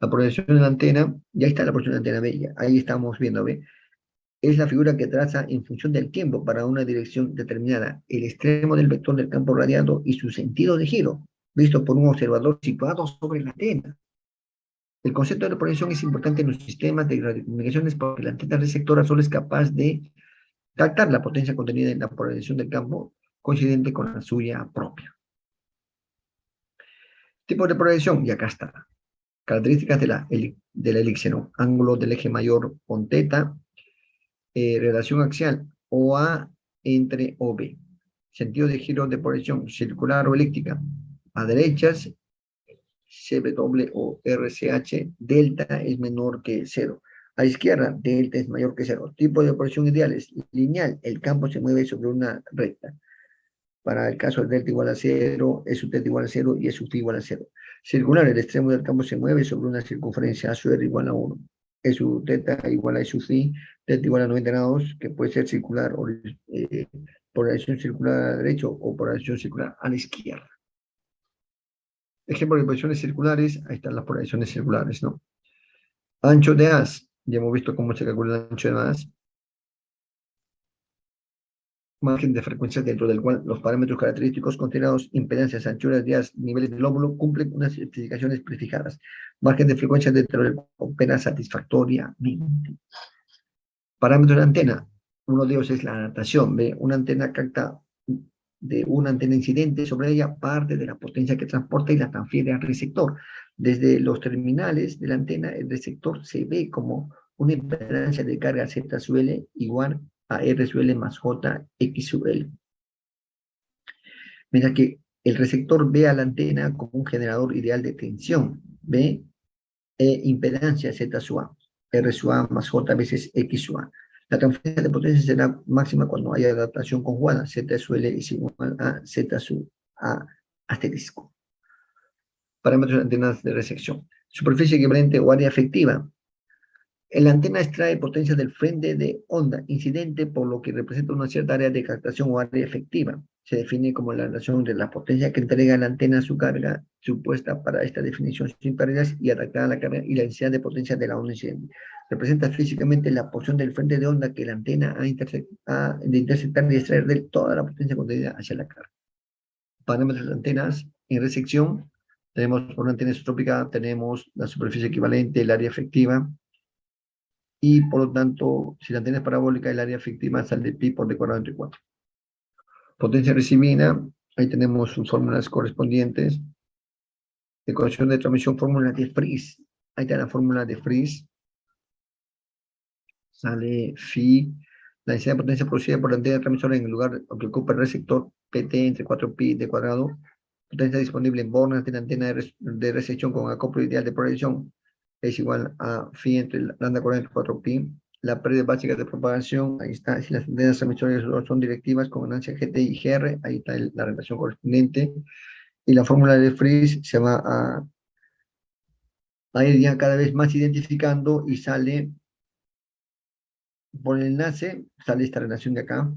La proyección de la antena, ya está la proyección de la antena bella, ahí estamos viendo, ¿ve? Es la figura que traza en función del tiempo para una dirección determinada, el extremo del vector del campo radiado y su sentido de giro, visto por un observador situado sobre la antena. El concepto de proyección es importante en los sistemas de radiocomunicaciones porque la antena receptora solo es capaz de captar la potencia contenida en la polarización del campo coincidente con la suya propia. Tipo de polarización, y acá está. Características de la elipse, ¿no? Ángulo del eje mayor con teta, relación axial OA entre OB. Sentido de giro de polarización circular o eléctrica. A derechas, CW o RCH, delta es menor que 0. A izquierda, delta es mayor que 0. Tipo de polarización ideales, lineal, el campo se mueve sobre una recta. Para el caso del delta igual a 0, es su teta igual a 0 y es su phi igual a 0. Circular, el extremo del campo se mueve sobre una circunferencia, a su R igual a 1. Es su teta igual a su phi, teta igual a 90 grados, que puede ser circular o polarización circular a la derecha o polarización circular a la izquierda. Ejemplo de polarizaciones circulares, ahí están las polarizaciones circulares, ¿no? Ancho de haz, ya hemos visto cómo se calcula el ancho de haz. Margen de frecuencia dentro del cual los parámetros característicos considerados impedancias, anchuras de haz, niveles del lóbulo cumplen unas especificaciones prefijadas. Margen de frecuencia dentro del cual opera satisfactoriamente. Parámetros de la antena. Uno de ellos es la adaptación. ¿Ve? Una antena capta de una antena incidente sobre ella parte de la potencia que transporta y la transfiere al receptor. Desde los terminales de la antena, el receptor se ve como una impedancia de carga Z sub L igual a R sub L más J X sub L. Mira que el receptor ve a la antena como un generador ideal de tensión, ¿ve? Impedancia Z sub A, R sub A más J veces X sub A. La transferencia de potencia será máxima cuando haya adaptación conjugada, Z sub L es igual a Z sub A asterisco. Parámetros de antenas de recepción. Superficie equivalente o área efectiva. La antena extrae potencia del frente de onda incidente, por lo que representa una cierta área de captación o área efectiva. Se define como la relación de la potencia que entrega la antena a su carga supuesta para esta definición sin pérdidas y adaptada a la carga y la densidad de potencia de la onda incidente. Representa físicamente la porción del frente de onda que la antena ha de interceptar y extraer de toda la potencia contenida hacia la carga. Parámetros de antenas en recepción. Tenemos por una antena isotrópica, tenemos la superficie equivalente, el área efectiva, y por lo tanto, si la antena es parabólica, el área efectiva sale pi por d cuadrado entre 4. Potencia recibida, ahí tenemos sus fórmulas correspondientes. Ecuación de transmisión, fórmula de Friis. Ahí está la fórmula de Friis. Sale phi, la densidad de potencia producida por la antena transmisora en el lugar que ocupa el receptor, pt entre 4 pi d cuadrado. Potencia disponible en bornas de la antena de recepción con acoplo ideal de polarización es igual a phi entre lambda 4 pi. La pérdida básica de propagación, ahí está, si las antenas transmisoras son directivas con ganancia GT y GR, ahí está la relación correspondiente. Y la fórmula de Friis se va a ir ya cada vez más identificando y sale Por el enlace sale esta relación de acá.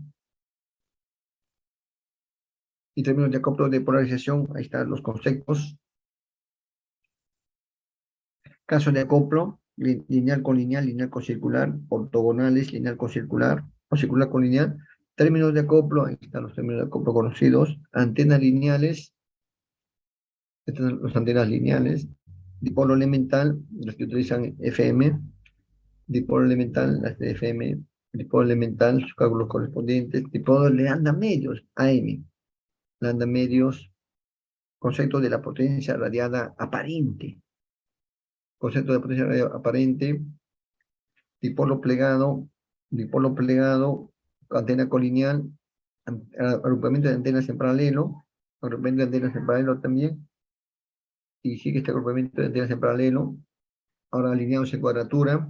Y términos de acoplo de polarización, ahí están los conceptos. Caso de acoplo, lineal con lineal con circular, ortogonales, lineal con circular, o circular con lineal. Términos de acoplo, ahí están los términos de acoplo conocidos. Antenas lineales, estas son las antenas lineales. Dipolo elemental, los que utilizan FM. Dipolo elemental, las de FM. Dipolo elemental, sus cálculos correspondientes. Dipolo lambda medios, AM. Lambda medios, concepto de la potencia radiada aparente. Concepto de potencia radiada aparente. Dipolo plegado, antena colineal, agrupamiento de antenas en paralelo, agrupamiento de antenas en paralelo también, y sigue este agrupamiento de antenas en paralelo, ahora alineados en cuadratura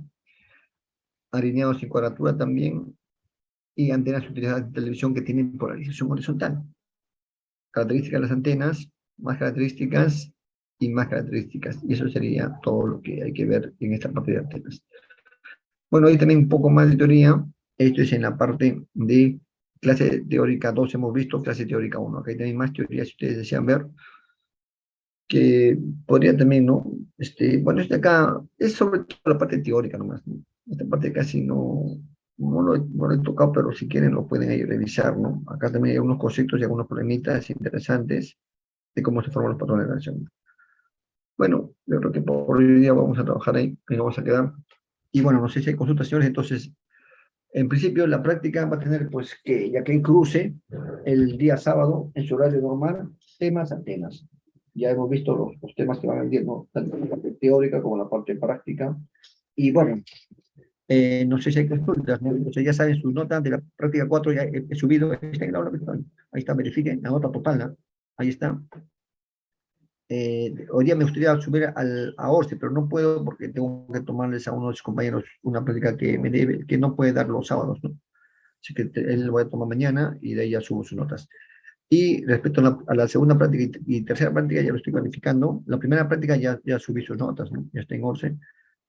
también, y antenas utilizadas en televisión que tienen polarización horizontal. Características de las antenas, más características y más características, y eso sería todo lo que hay que ver en esta parte de antenas. Bueno, ahí también un poco más de teoría. Esto es en la parte de clase teórica 2, hemos visto clase teórica 1. Acá hay también más teoría si ustedes desean ver. Que podría también, ¿no? Bueno, este acá es sobre todo la parte teórica nomás, ¿no? Esta parte casi no lo he tocado, pero si quieren lo pueden ahí revisar, ¿no? Acá también hay unos conceptos y algunos problemitas interesantes de cómo se forman los patrones de relación. Bueno, yo creo que por hoy día vamos a trabajar ahí vamos a quedar. Y bueno, no sé si hay consultaciones, entonces, en principio la práctica va a tener, pues, que ya que hay cruce el día sábado, en su horario normal, temas, antenas. Ya hemos visto los temas que van viendo, tanto la parte teórica como la parte práctica. Y bueno, no sé si hay consultas, ¿no? Entonces ya saben, sus notas de la práctica 4 ya he subido, está en el aula virtual. Ahí está, verifiquen la nota total, ¿no? Ahí está. Hoy día me gustaría subir a ORCE, pero no puedo porque tengo que tomarles a unos compañeros una práctica que me debe, que no puede dar los sábados, ¿no? Así que él lo voy a tomar mañana y de ahí ya subo sus notas. Y respecto a la segunda práctica y tercera práctica, ya lo estoy planificando. La primera práctica ya subí sus notas, ¿no? Ya está en ORCE.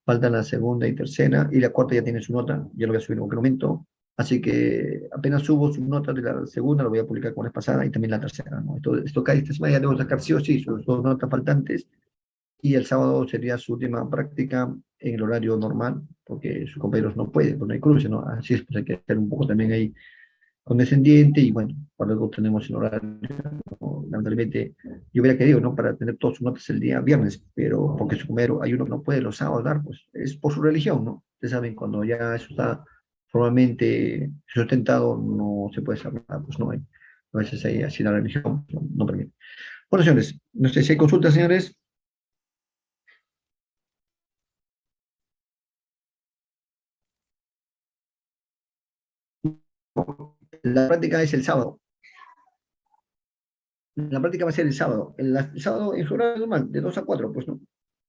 Faltan la segunda y tercera, y la cuarta ya tiene su nota, ya lo voy a subir en cualquier momento. Así que apenas subo sus notas de la segunda, lo voy a publicar con la pasada y también la tercera, ¿no? Esto cae esta semana, ya debo sacar sí o sí sus dos notas faltantes, y el sábado sería su última práctica en el horario normal, porque sus compañeros no pueden, pues no hay cruce, ¿no? Así es, pues hay que hacer un poco también ahí condescendiente, y bueno, para luego tenemos el horario, ¿no? Lamentablemente, yo hubiera querido, ¿no? Para tener todas sus notas el día viernes, pero porque su compañero, hay uno que no puede los sábados dar, pues es por su religión, ¿no? Ustedes saben, cuando ya eso está formalmente sustentado, no se puede hacer nada, pues no hay. A veces hay así la religión, no permite. Bueno, señores, no sé si hay consultas, señores. La práctica es el sábado. La práctica va a ser el sábado. El sábado en su horario normal, de 2 a 4, pues no.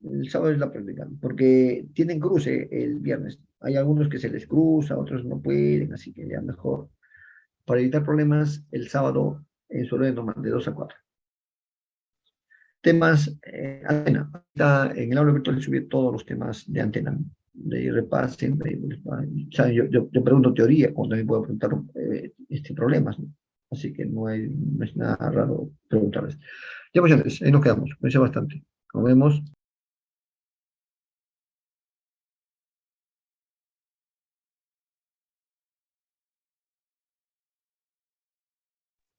El sábado es la práctica, porque tienen cruce el viernes. Hay algunos que se les cruza, otros no pueden, así que ya mejor. Para evitar problemas, el sábado en su horario normal, de 2 a 4. Temas, antena. Está en el aula virtual subir todos los temas de antena. De ahí repasen, o sea, yo pregunto teoría, cuando también puedo preguntar problemas, ¿no? Así que no es nada raro preguntarles. Ya pues, señores, ahí nos quedamos. Me hice bastante. Nos vemos.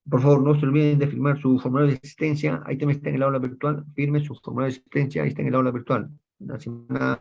Por favor, no se olviden de firmar su formulario de asistencia. Ahí también está en el aula virtual. Firme su formulario de asistencia. Ahí está en el aula virtual. La semana